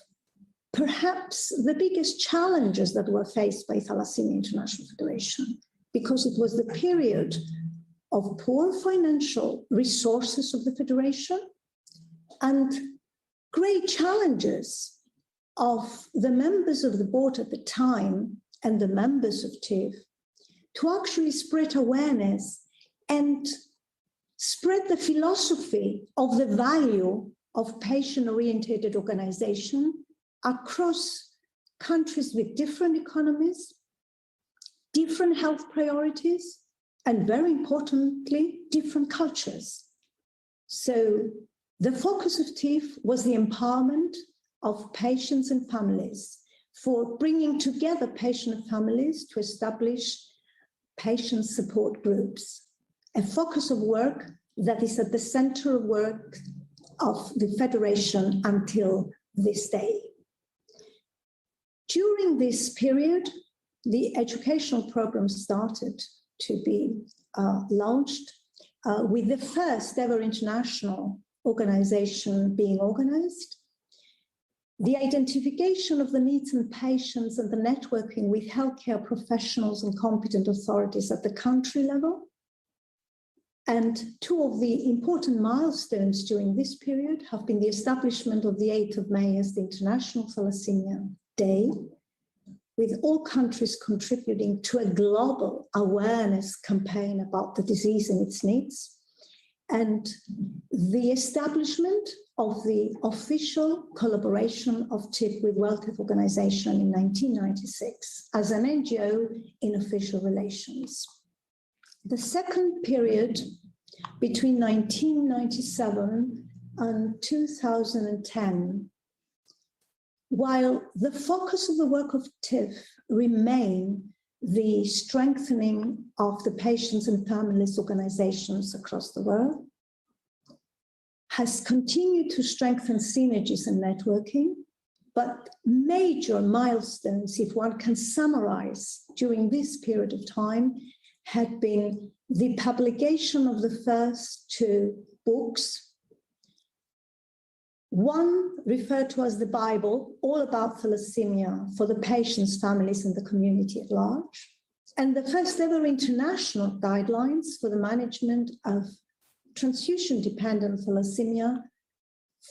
perhaps the biggest challenges that were faced by Thalassaemia International Federation, because it was the period of poor financial resources of the Federation and great challenges of the members of the board at the time and the members of TIF to actually spread awareness and spread the philosophy of the value of patient-oriented organization across countries with different economies, different health priorities, and very importantly, different cultures. So the focus of TIF was the empowerment of patients and families, for bringing together patient and families to establish patient support groups, a focus of work that is at the center of work of the Federation until this day. During this period, the educational program started to be launched with the first ever international organization being organized. The identification of the needs of patients and the networking with healthcare professionals and competent authorities at the country level. And 2 of the important milestones during this period have been the establishment of the 8th of May as the International Thalassaemia Day, with all countries contributing to a global awareness campaign about the disease and its needs, and the establishment of the official collaboration of TIF with World Health Organization in 1996 as an NGO in official relations. The second period between 1997 and 2010, while the focus of the work of TIF remain the strengthening of the patients and families organizations across the world, has continued to strengthen synergies and networking, but major milestones, if one can summarize during this period of time, had been the publication of the first two books. One referred to as the Bible, all about thalassemia for the patients, families, and the community at large, and the first ever international guidelines for the management of transfusion-dependent thalassemia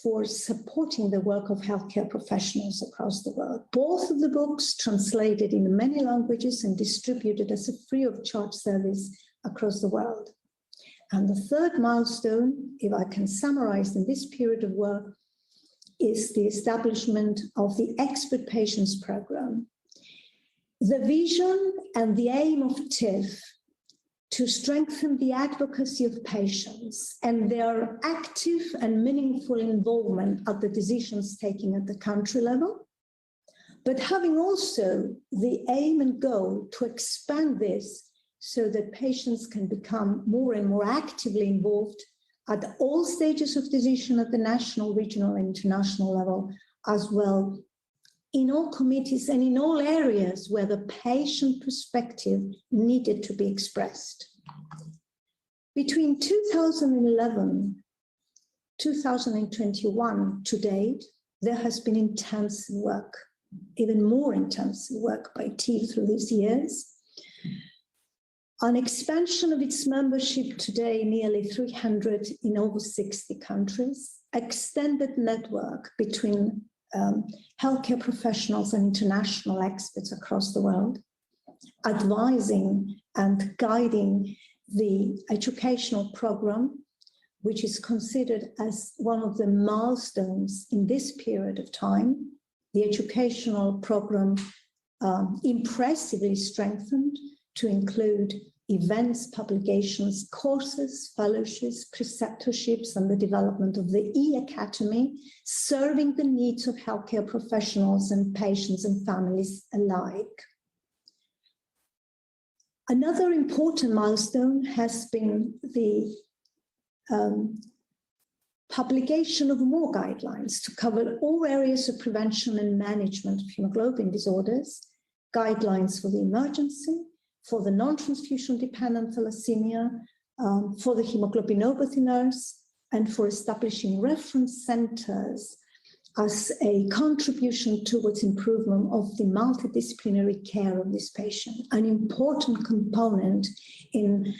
for supporting the work of healthcare professionals across the world. Both of the books translated in many languages and distributed as a free of charge service across the world. And the third milestone, if I can summarize in this period of work, is the establishment of the Expert Patients Program. The vision and the aim of TIF to strengthen the advocacy of patients and their active and meaningful involvement at the decisions taken at the country level, but having also the aim and goal to expand this so that patients can become more and more actively involved at all stages of decision at the national, regional, and international level, as well in all committees and in all areas where the patient perspective needed to be expressed. Between 2011, 2021 to date, there has been intensive work, even more intensive work by TIF through these years. An expansion of its membership today, nearly 300 in over 60 countries, extended network between healthcare professionals and international experts across the world, advising and guiding the educational program, which is considered as one of the milestones in this period of time. The educational program impressively strengthened to include events, publications, courses, fellowships, preceptorships, and the development of the e-academy, serving the needs of healthcare professionals and patients and families alike. Another important milestone has been the publication of more guidelines to cover all areas of prevention and management of hemoglobin disorders, guidelines for the emergency, for the non-transfusion dependent thalassemia, for the hemoglobinopathy nurse, and for establishing reference centers as a contribution towards improvement of the multidisciplinary care of this patient, an important component in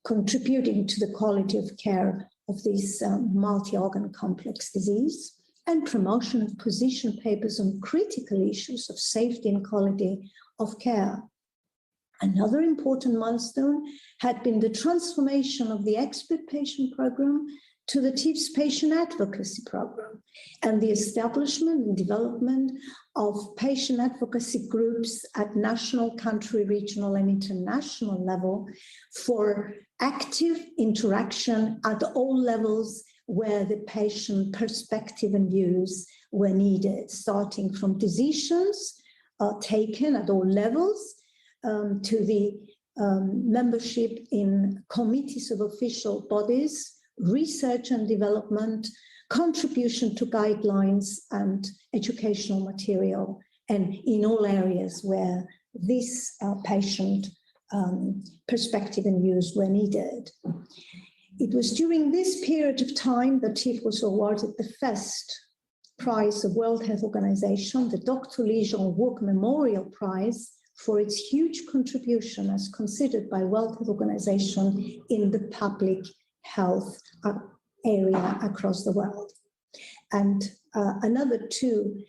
contributing to the quality of care of this multi-organ complex disease, and promotion of position papers on critical issues of safety and quality of care. Another important milestone had been the transformation of the Expert Patient Program to the TIF's Patient Advocacy Program, and the establishment and development of patient advocacy groups at national, country, regional, and international level for active interaction at all levels where the patient perspective and views were needed, starting from decisions taken at all levels to the membership in committees of official bodies, research and development, contribution to guidelines and educational material, and in all areas where this patient perspective and views were needed. It was during this period of time that TIF was awarded the first prize of World Health Organization, the Dr. Lee Jong-wook Memorial Prize, for its huge contribution as considered by World Health Organization in the public health area across the world. And another two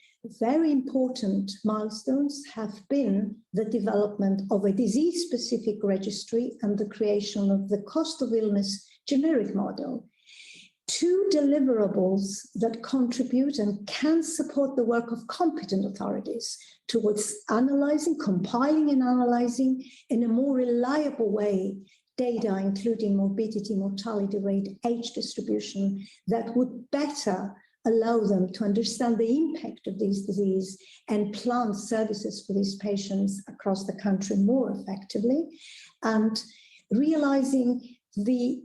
very important milestones have been the development of a disease-specific registry and the creation of the cost of illness generic model. Two deliverables that contribute and can support the work of competent authorities towards analyzing, compiling and analyzing in a more reliable way data, including morbidity, mortality rate, age distribution, that would better allow them to understand the impact of this disease and plan services for these patients across the country more effectively, and realizing the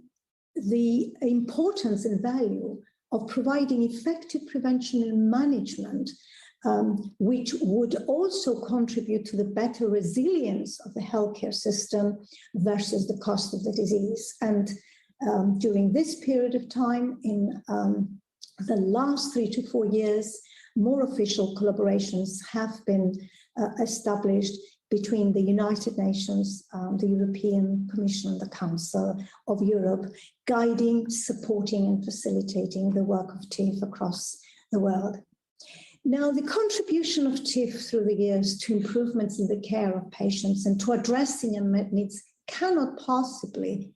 importance and value of providing effective prevention and management, which would also contribute to the better resilience of the healthcare system versus the cost of the disease. And during this period of time, in the last 3 to 4 years, more official collaborations have been established between the United Nations, the European Commission, and the Council of Europe, guiding, supporting, and facilitating the work of TIF across the world. Now, the contribution of TIF through the years to improvements in the care of patients and to addressing unmet needs cannot possibly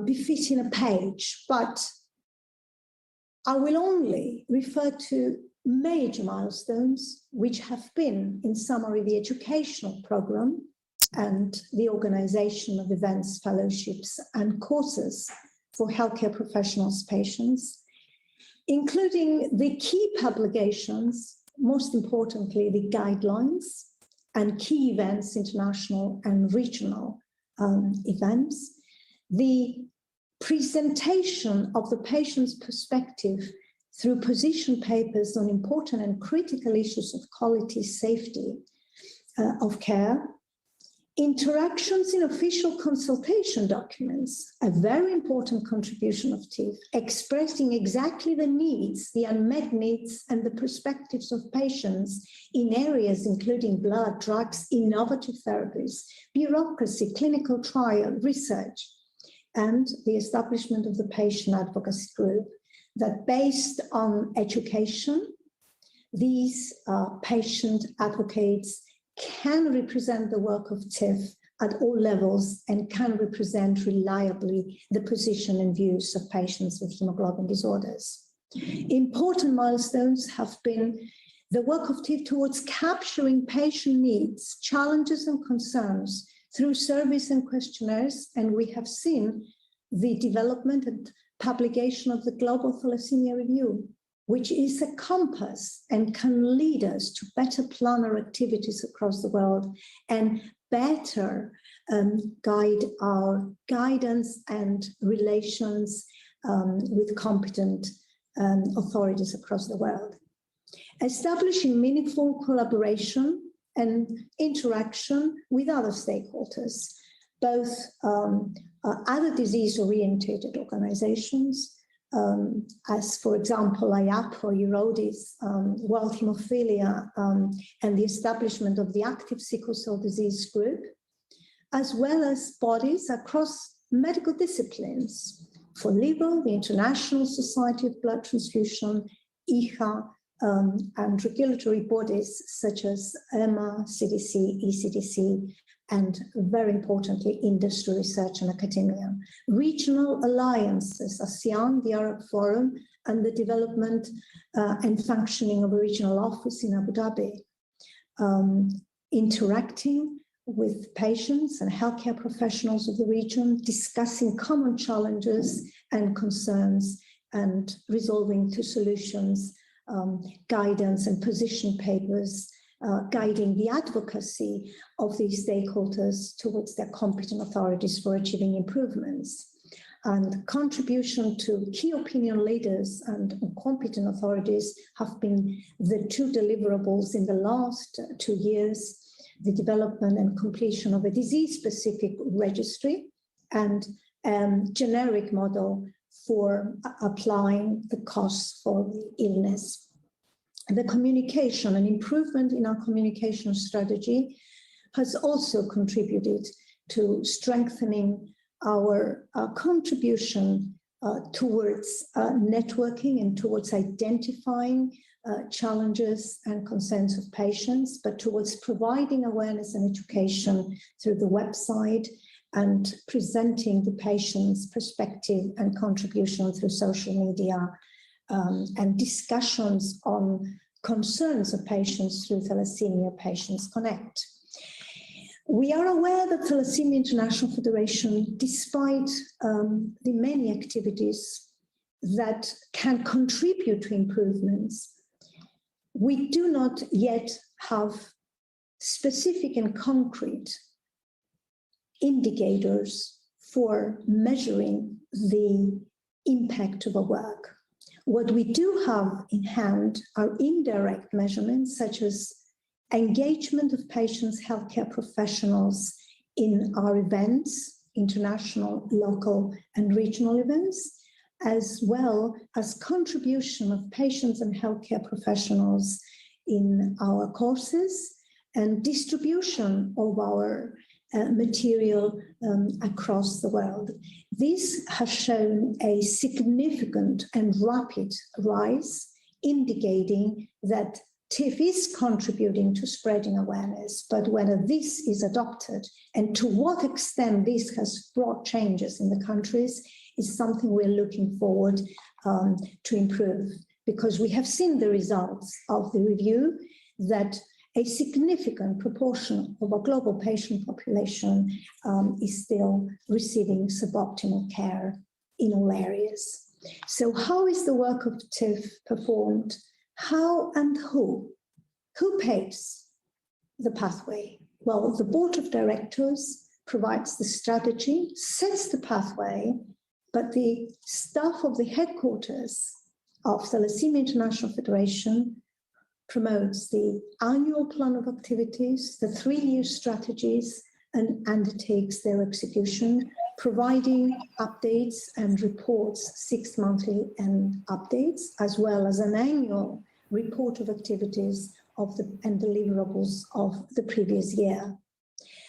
be fit in a page, but I will only refer to major milestones, which have been, in summary, the educational program and the organization of events, fellowships, and courses for healthcare professionals, patients, including the key publications, most importantly, the guidelines and key events, international and regional events, the presentation of the patient's perspective through position papers on important and critical issues of quality, safety of care, interactions in official consultation documents, a very important contribution of TIF, expressing exactly the needs, the unmet needs, and the perspectives of patients in areas including blood, drugs, innovative therapies, bureaucracy, clinical trial, research, and the establishment of the patient advocacy group that, based on education, these patient advocates can represent the work of TIF at all levels and can represent reliably the position and views of patients with hemoglobin disorders. Important milestones have been the work of TIF towards capturing patient needs, challenges, and concerns through surveys and questionnaires, and we have seen the development and publication of the Global Thalassaemia Review, which is a compass and can lead us to better plan our activities across the world and better guide our guidance and relations with competent authorities across the world. Establishing meaningful collaboration and interaction with other stakeholders, both other disease-oriented organizations, as, for example, IAP or EURODIS, World Hemophilia, and the establishment of the Active Sickle Cell Disease Group, as well as bodies across medical disciplines, for LIBO, the International Society of Blood Transfusion, IHA, and regulatory bodies such as EMA, CDC, ECDC, and very importantly, industry, research, and academia. Regional alliances, ASEAN, the Arab Forum, and the development and functioning of a regional office in Abu Dhabi. Interacting with patients and healthcare professionals of the region, discussing common challenges and concerns, and resolving to solutions, guidance and position papers, guiding the advocacy of these stakeholders towards their competent authorities for achieving improvements. And contribution to key opinion leaders and competent authorities have been the two deliverables in the last 2 years: the development and completion of a disease-specific registry and generic model for applying the costs for the illness. The communication and improvement in our communication strategy has also contributed to strengthening our contribution towards networking and towards identifying challenges and concerns of patients, but towards providing awareness and education through the website and presenting the patient's perspective and contribution through social media, and discussions on concerns of patients through Thalassaemia Patients Connect. We are aware that Thalassaemia International Federation, despite the many activities that can contribute to improvements, we do not yet have specific and concrete indicators for measuring the impact of our work. What we do have in hand are indirect measurements, such as engagement of patients, healthcare professionals in our events, international, local, and regional events, as well as contribution of patients and healthcare professionals in our courses and distribution of our material across the world. This has shown a significant and rapid rise, indicating that TIF is contributing to spreading awareness, but whether this is adopted and to what extent this has brought changes in the countries is something we're looking forward to improve, because we have seen the results of the review that a significant proportion of our global patient population is still receiving suboptimal care in all areas. So how is the work of TIF performed? How and who? Who paves the pathway? Well, the board of directors provides the strategy, sets the pathway, but the staff of the headquarters of Thalassaemia International Federation promotes the annual plan of activities, the 3-year strategies, and undertakes their execution, providing updates and reports 6 monthly and updates, as well as an annual report of activities and deliverables of the previous year.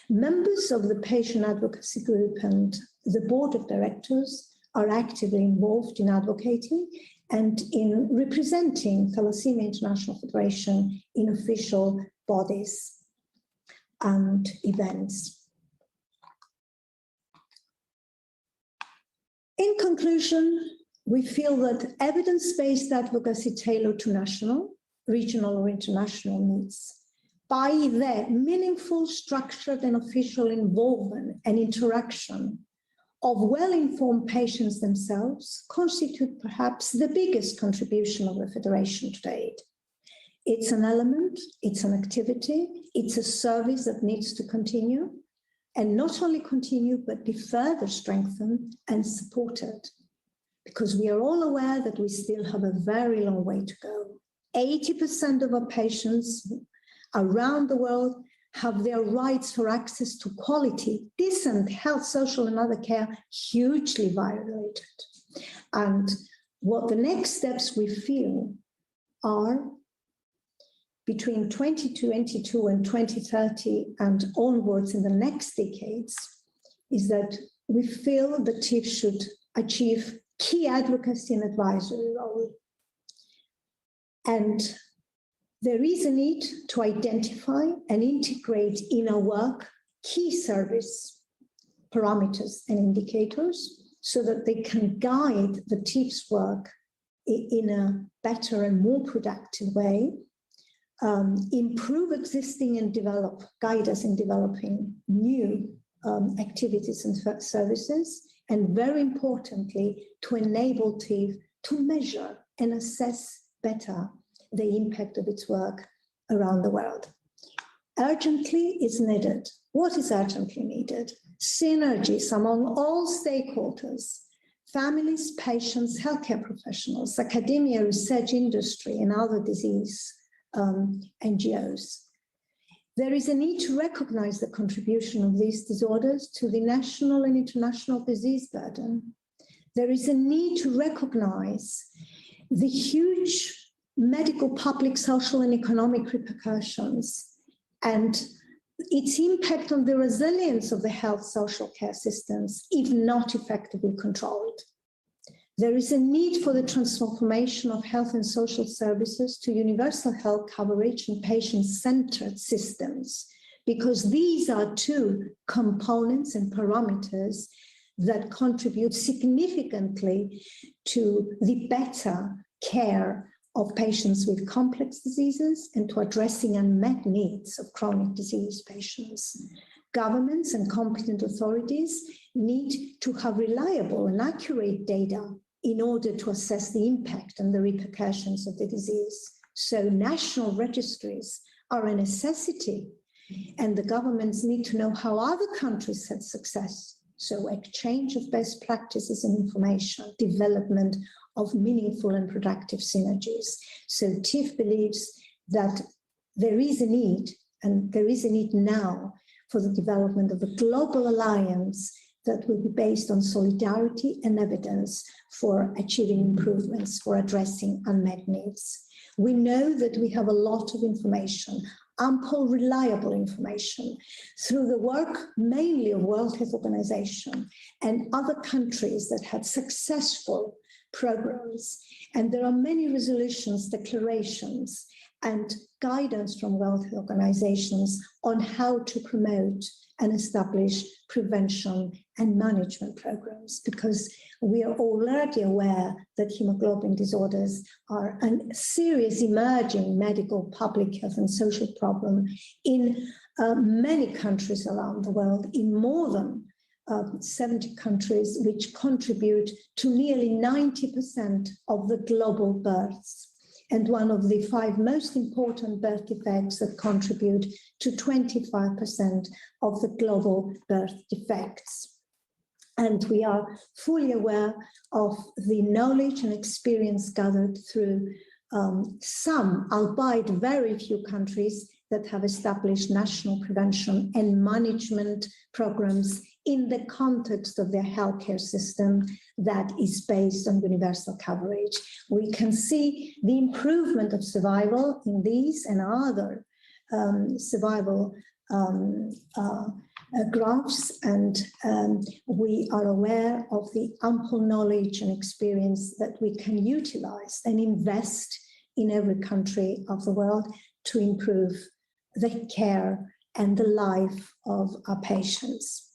Members of the patient advocacy group and the board of directors are actively involved in advocating and in representing Thalassaemia International Federation in official bodies and events. In conclusion, we feel that evidence-based advocacy tailored to national, regional, or international needs, by their meaningful, structured, and official involvement and interaction of well-informed patients themselves, constitute perhaps the biggest contribution of the Federation to date. It's an element, it's an activity, it's a service that needs to continue, and not only continue, but be further strengthened and supported, because we are all aware that we still have a very long way to go. 80% of our patients around the world have their rights for access to quality, decent health, social, and other care hugely violated. And what the next steps we feel are between 2022 and 2030 and onwards in the next decades is that we feel the TIF should achieve key advocacy and advisory role. And there is a need to identify and integrate in our work key service parameters and indicators so that they can guide the TIF's work in a better and more productive way, improve existing and guide us in developing new activities and services, and very importantly, to enable TIF to measure and assess better the impact of its work around the world. Urgently is needed. What is urgently needed? Synergies among all stakeholders, families, patients, healthcare professionals, academia, research industry, and other disease NGOs. There is a need to recognize the contribution of these disorders to the national and international disease burden. There is a need to recognize the huge medical, public, social, and economic repercussions and its impact on the resilience of the health social care systems, if not effectively controlled. There is a need for the transformation of health and social services to universal health coverage and patient-centered systems, because these are two components and parameters that contribute significantly to the better care of patients with complex diseases and to addressing unmet needs of chronic disease patients. Governments and competent authorities need to have reliable and accurate data in order to assess the impact and the repercussions of the disease. So national registries are a necessity, and the governments need to know how other countries had success. So exchange of best practices and information, development of meaningful and productive synergies. So TIF believes that there is a need, and there is a need now, for the development of a global alliance that will be based on solidarity and evidence for achieving improvements, for addressing unmet needs. We know that we have a lot of information, ample, reliable information, through the work mainly of World Health Organization and other countries that had successful programs. And there are many resolutions, declarations, and guidance from World Health Organizations on how to promote and establish prevention and management programs, because we are already aware that hemoglobin disorders are a serious emerging medical, public health and social problem in many countries around the world, in more than 70 countries, which contribute to nearly 90% of the global births, and one of the 5 most important birth defects that contribute to 25% of the global birth defects. And we are fully aware of the knowledge and experience gathered through some, albeit very few countries that have established national prevention and management programs in the context of their healthcare system that is based on universal coverage. We can see the improvement of survival in these and other survival graphs, and we are aware of the ample knowledge and experience that we can utilize and invest in every country of the world to improve the care and the life of our patients.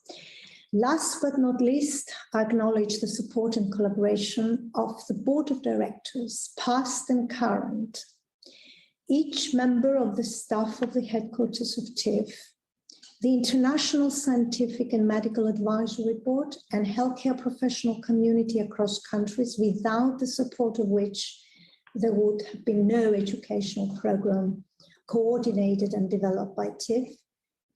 Last but not least, I acknowledge the support and collaboration of the Board of Directors, past and current, each member of the staff of the headquarters of TIF, the International Scientific and Medical Advisory Board, and healthcare professional community across countries, without the support of which there would have been no educational program coordinated and developed by TIF.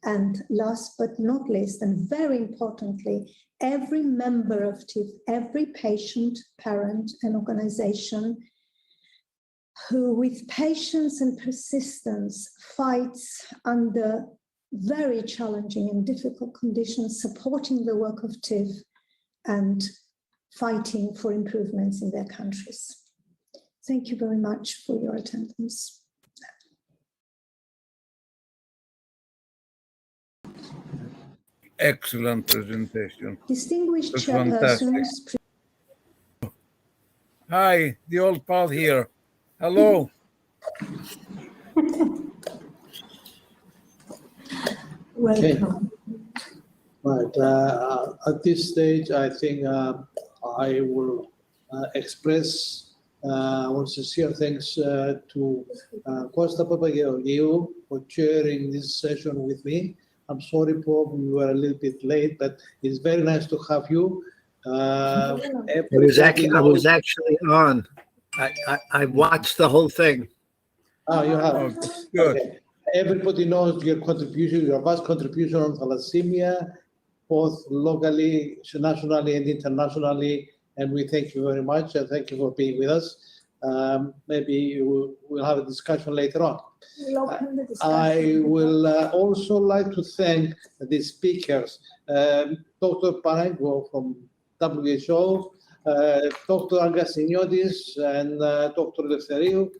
And last but not least, and very importantly, every member of TIF, every patient, parent, and organization who with patience and persistence fights under very challenging and difficult conditions, supporting the work of TIF and fighting for improvements in their countries. Thank you very much for your attendance. Excellent presentation. Distinguished That's chairpersons. Hi, the old pal here. Hello. Welcome. Right. At this stage, I think I will express our sincere thanks to Costa Papageorgiou for chairing this session with me. I'm sorry, Bob, we were a little bit late, but it's very nice to have you. I was actually on. I watched the whole thing. Oh, you have. Oh, good. Okay. Everybody knows your contribution, your vast contribution on thalassemia, both locally, nationally, and internationally. And we thank you very much. And thank you for being with us. Maybe we'll have a discussion later on. I will also like to thank the speakers, Dr. Panagio from WHO, Dr. Angasiniotis, and Dr. Eleftheriou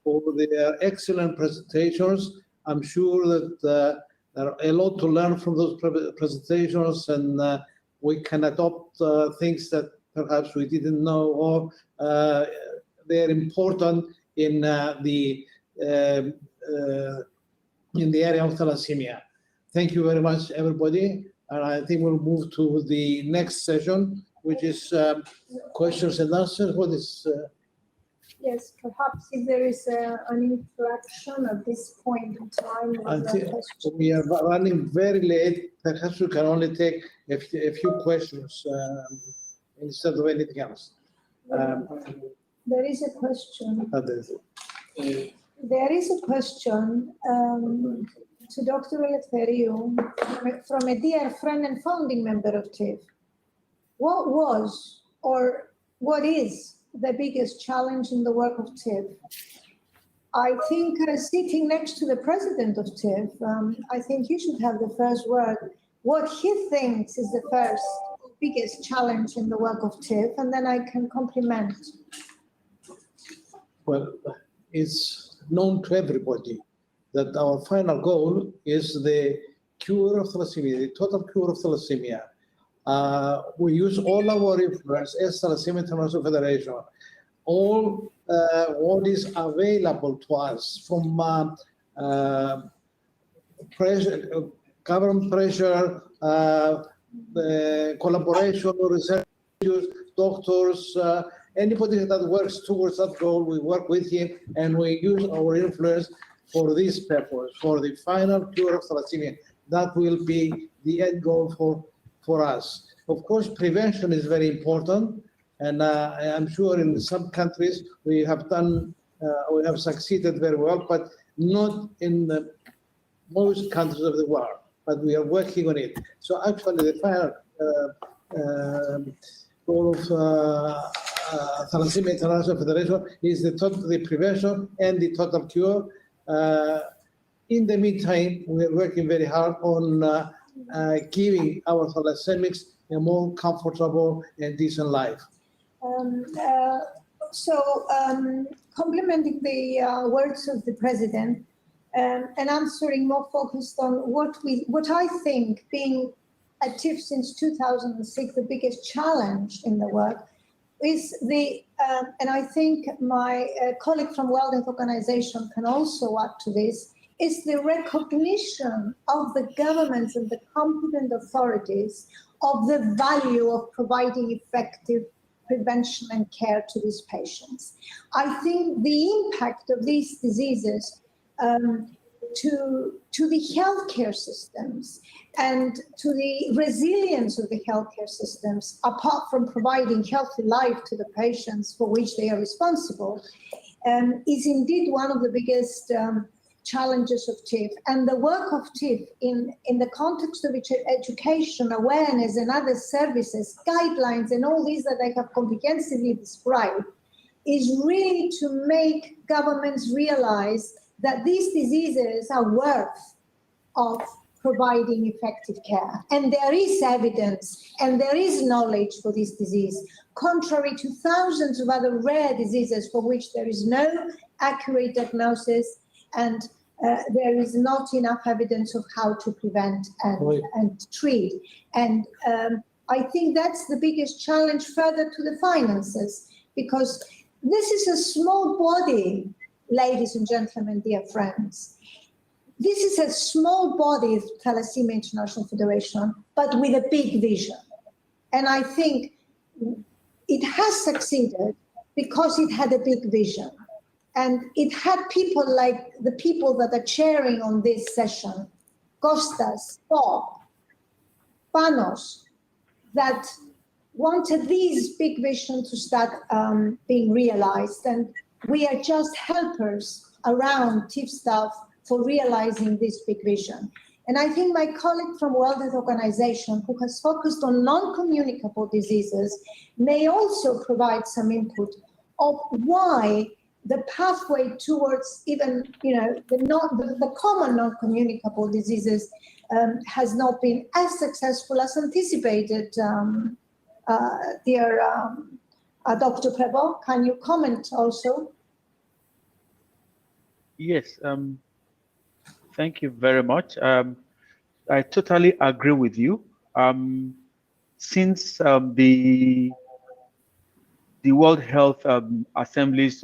for their excellent presentations. I'm sure that there are a lot to learn from those presentations, and we can adopt things that perhaps we didn't know, or they're important in the area of thalassemia. Thank you very much, everybody. And I think we'll move to the next session, which is questions and answers. What is Yes, perhaps if there is an interaction at this point in time I with think the question. we are running very late. Perhaps we can only take a few questions instead of anything else. There is a question. Others. There is a question to Dr. Eleftheriou from a dear friend and founding member of TIF. What was or what is the biggest challenge in the work of TIF? I think sitting next to the president of TIF, I think you should have the first word. What he thinks is the first biggest challenge in the work of TIF, and then I can compliment. Well, it's known to everybody that our final goal is the cure of thalassemia, the total cure of thalassemia. We use all our influence as Thalassaemia International Federation, all what is available to us from pressure, government pressure, collaboration, research, doctors, anybody that works towards that goal, we work with him and we use our influence for this purpose, for the final cure of thalassemia. That will be the end goal for us. Of course, prevention is very important, and I'm sure in some countries we have succeeded very well, but not in most countries of the world. But we are working on it. So actually, the final goal of Thalassaemia International Federation is the prevention and the total cure. In the meantime, we are working very hard on giving our thalassemics a more comfortable and decent life. Complementing the words of the president and answering more focused on what I think, being at TIF since 2006, the biggest challenge in the work is and I think my colleague from World Health Organization can also add to this, is the recognition of the governments and the competent authorities of the value of providing effective prevention and care to these patients. I think the impact of these diseases to the healthcare systems and to the resilience of the healthcare systems, apart from providing healthy life to the patients for which they are responsible, is indeed one of the biggest challenges of TIF. And the work of TIF in the context of education, awareness, and other services, guidelines, and all these that I have comprehensively described, is really to make governments realize that these diseases are worth of providing effective care. And there is evidence and there is knowledge for this disease, contrary to thousands of other rare diseases for which there is no accurate diagnosis and there is not enough evidence of how to prevent and treat. And I think that's the biggest challenge further to the finances, because this is a small body, ladies and gentlemen, dear friends. This is a small body of Thalassaemia International Federation, but with a big vision. And I think it has succeeded because it had a big vision. And it had people like the people that are chairing on this session, Kostas, Bob, Panos, that wanted this big vision to start being realized. And we are just helpers around TIF staff for realizing this big vision. And I think my colleague from World Health Organization, who has focused on non-communicable diseases, may also provide some input of why the pathway towards even, the common non-communicable diseases has not been as successful as anticipated. Dear Dr. Prevot, can you comment also? Yes, thank you very much. I totally agree with you. Since the World Health Assembly's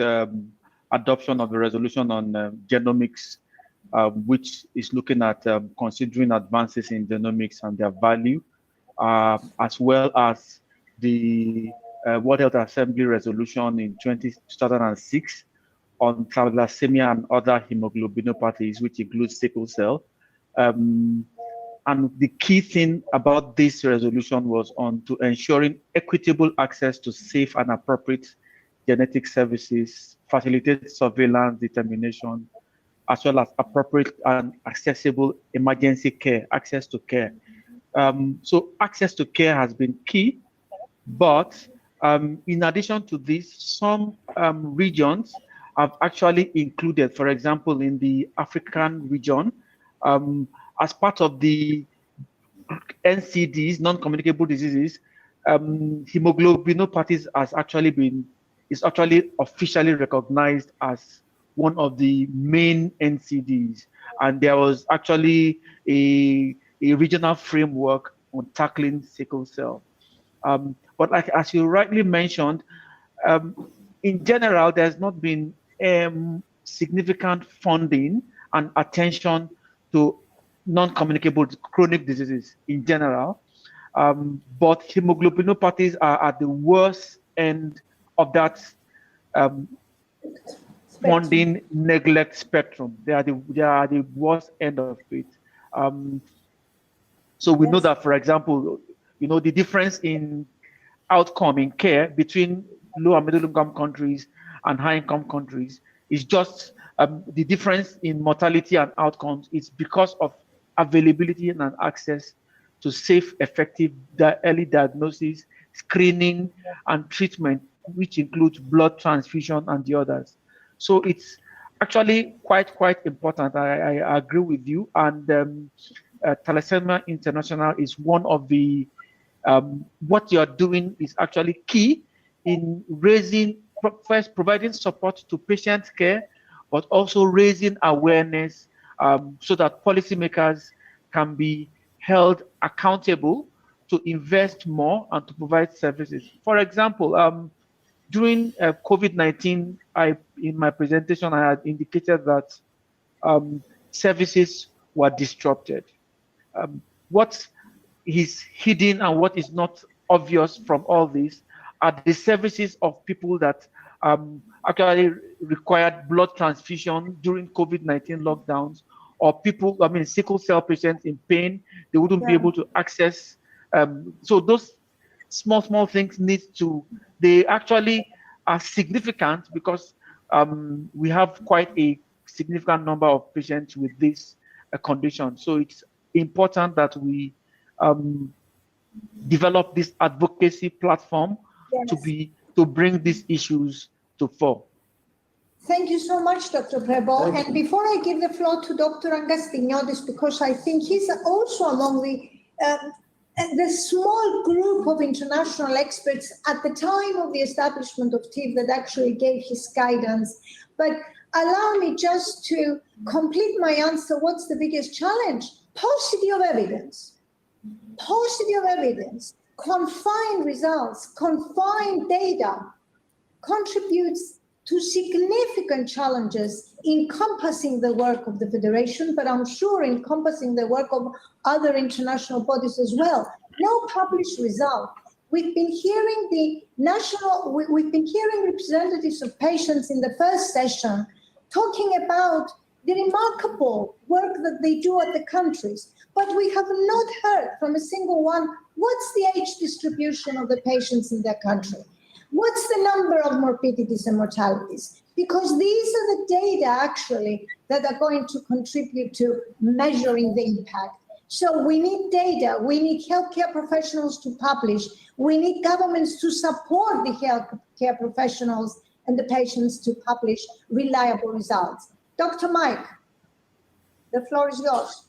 adoption of the resolution on genomics, which is looking at considering advances in genomics and their value, as well as the World Health Assembly resolution in 2006 on thalassaemia and other hemoglobinopathies, which includes sickle cell. And the key thing about this resolution was on to ensuring equitable access to safe and appropriate genetic services, facilitate surveillance determination, as well as appropriate and accessible emergency care, access to care. So access to care has been key, but in addition to this, some regions have actually included, for example, in the African region, as part of the NCDs, non-communicable diseases, hemoglobinopathies is actually officially recognized as one of the main NCDs. And there was actually a regional framework on tackling sickle cell. But like as you rightly mentioned, in general, there's not been significant funding and attention to non-communicable chronic diseases in general. But hemoglobinopathies are at the worst end of that funding neglect spectrum. They are the worst end of it. So we know that, for example, the difference in outcome in care between low and middle income countries and high income countries is just the difference in mortality and outcomes. It's because of availability and access to safe, effective early diagnosis, screening, and treatment, which includes blood transfusion and the others. So it's actually quite important. I agree with you. And Thalassaemia International is one of the what you're doing is actually key in first providing support to patient care, but also raising awareness so that policymakers can be held accountable to invest more and to provide services. For example, during COVID-19, in my presentation, I had indicated that services were disrupted. What is hidden and what is not obvious from all this are the services of people that actually required blood transfusion during COVID-19 lockdowns, or people, sickle cell patients in pain, they wouldn't be able to access. So those small things they actually are significant because we have quite a significant number of patients with this condition. So it's important that we develop this advocacy platform to bring these issues to fore. Thank you so much, Dr. Prebo. And before I give the floor to Dr. Angastignodis, because I think he's also among the small group of international experts at the time of the establishment of TIV that actually gave his guidance. But allow me just to complete my answer. What's the biggest challenge? Paucity of evidence. Paucity of evidence, confined results, confined data contributes to significant challenges encompassing the work of the Federation, but I'm sure encompassing the work of other international bodies as well. No published result. We've been hearing we've been hearing representatives of patients in the first session talking about the remarkable work that they do at the countries, but we have not heard from a single one, what's the age distribution of the patients in their country? What's the number of morbidities and mortalities? Because these are the data actually that are going to contribute to measuring the impact. So we need data, we need healthcare professionals to publish, we need governments to support the healthcare professionals and the patients to publish reliable results. Dr. Mike, the floor is yours.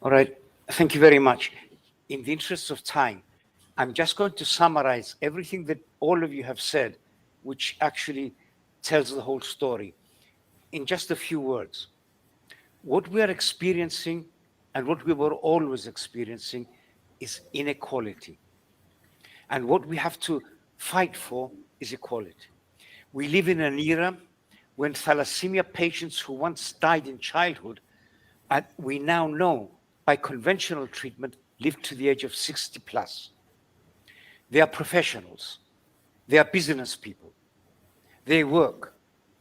All right, thank you very much. In the interest of time, I'm just going to summarize everything that all of you have said, which actually tells the whole story, in just a few words. What we are experiencing and what we were always experiencing is inequality. And what we have to fight for is equality. We live in an era when thalassemia patients who once died in childhood, we now know by conventional treatment, live to the age of 60 plus. They are professionals. They are business people. They work.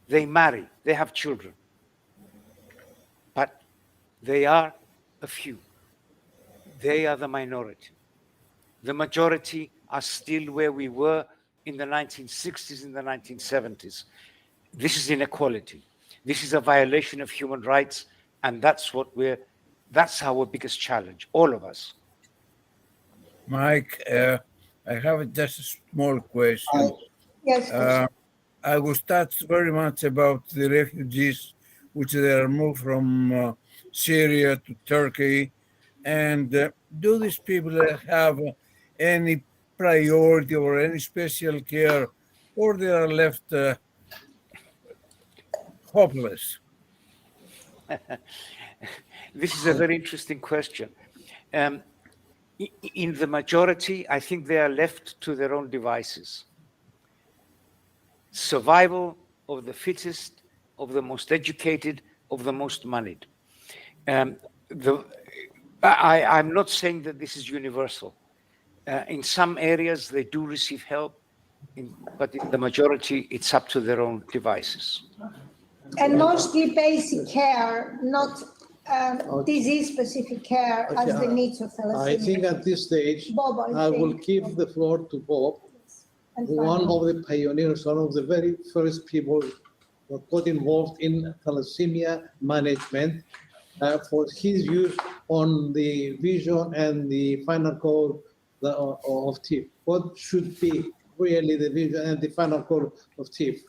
They marry. They have children. But they are a few. They are the minority. The majority are still where we were in the 1960s, in the 1970s. This is inequality. This is a violation of human rights, and that's our biggest challenge, all of us. Mike, I have just a small question. Yes. I was touched very much about the refugees which they are moved from Syria to Turkey. And do these people have any priority or any special care, or they are left hopeless? This is a very interesting question. In the majority, I think they are left to their own devices. Survival of the fittest, of the most educated, of the most moneyed. I'm not saying that this is universal. In some areas, they do receive help, but in the majority, it's up to their own devices. And mostly basic care, not disease-specific care as the needs of thalassemia. I think at this stage, Bob, I will give the floor to Bob, one of the pioneers, one of the very first people who got involved in thalassemia management, for his views on the vision and the final goal of TIF. What should be really the vision and the final goal of TIF?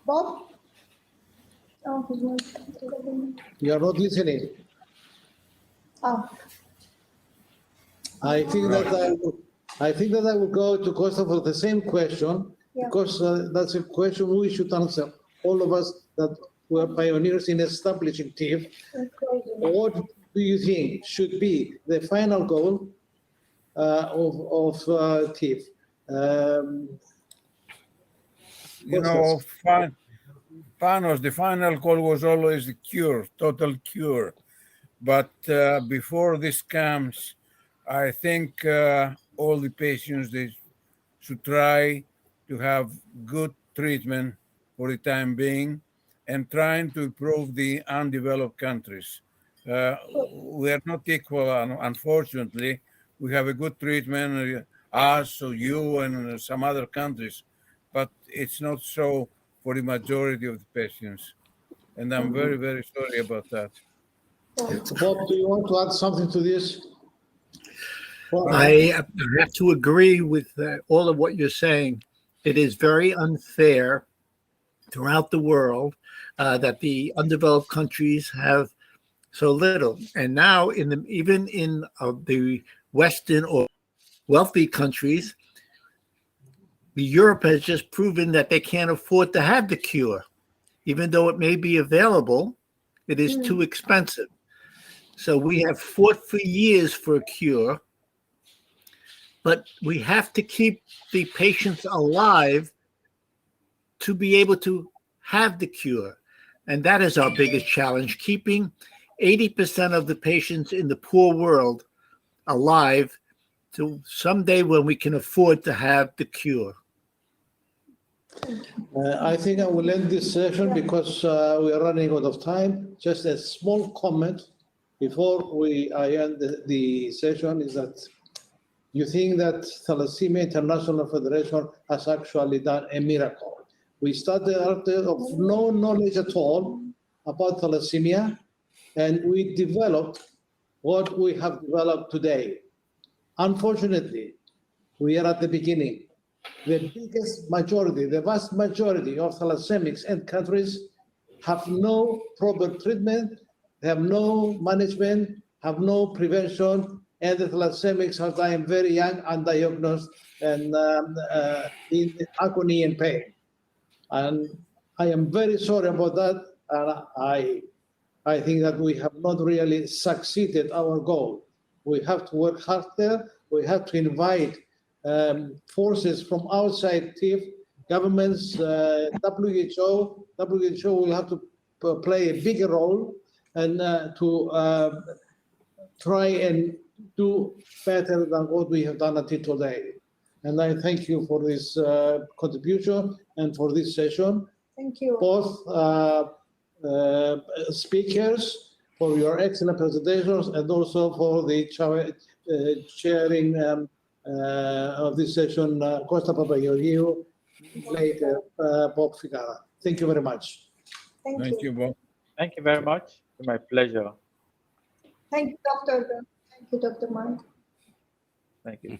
Bob? Oh, You are not listening. oh. I think that I will go to Costa for the same question, Yeah. because that's a question we should answer, all of us that were pioneers in establishing TIF. What do you think should be the final goal of TIF? You know, Panos, the final goal was always the cure, total cure. But before this comes, I think all the patients, they should try to have good treatment for the time being and trying to improve the undeveloped countries. We are not equal, unfortunately. We have a good treatment, us or you and some other countries, but it's not so for the majority of the patients. And I'm very, very sorry about that. Bob, do you want to add something to this? I have to agree with all of what you're saying. It is very unfair throughout the world that the undeveloped countries have so little. And now, even in the Western or wealthy countries, Europe has just proven that they can't afford to have the cure. Even though it may be available, it is too expensive. So we have fought for years for a cure, but we have to keep the patients alive to be able to have the cure. And that is our biggest challenge, keeping 80% of the patients in the poor world alive to someday when we can afford to have the cure. I think I will end this session because we are running out of time. Just a small comment before I end the session is that you think that Thalassemia International Federation has actually done a miracle. We started out of no knowledge at all about thalassemia, and we developed what we have developed today. Unfortunately, we are at the beginning. The biggest majority, the vast majority of thalassemics in countries have no proper treatment, have no management, have no prevention, and the thalassemics are dying very young, undiagnosed, and in agony and pain. And I am very sorry about that, and I think that we have not really succeeded our goal. We have to work harder. We have to invite forces from outside TIF, governments, WHO. WHO will have to play a bigger role and to try and do better than what we have done until today. And I thank you for this contribution and for this session. Thank you. Both speakers for your excellent presentations and also for the chairing of this session, Costa Papageorgiou, later Bob Figara. Thank you very much. Thank you, Bob. Thank you very much. It's my pleasure. Thank you, Dr. Thank you, Dr. Mark. Thank you.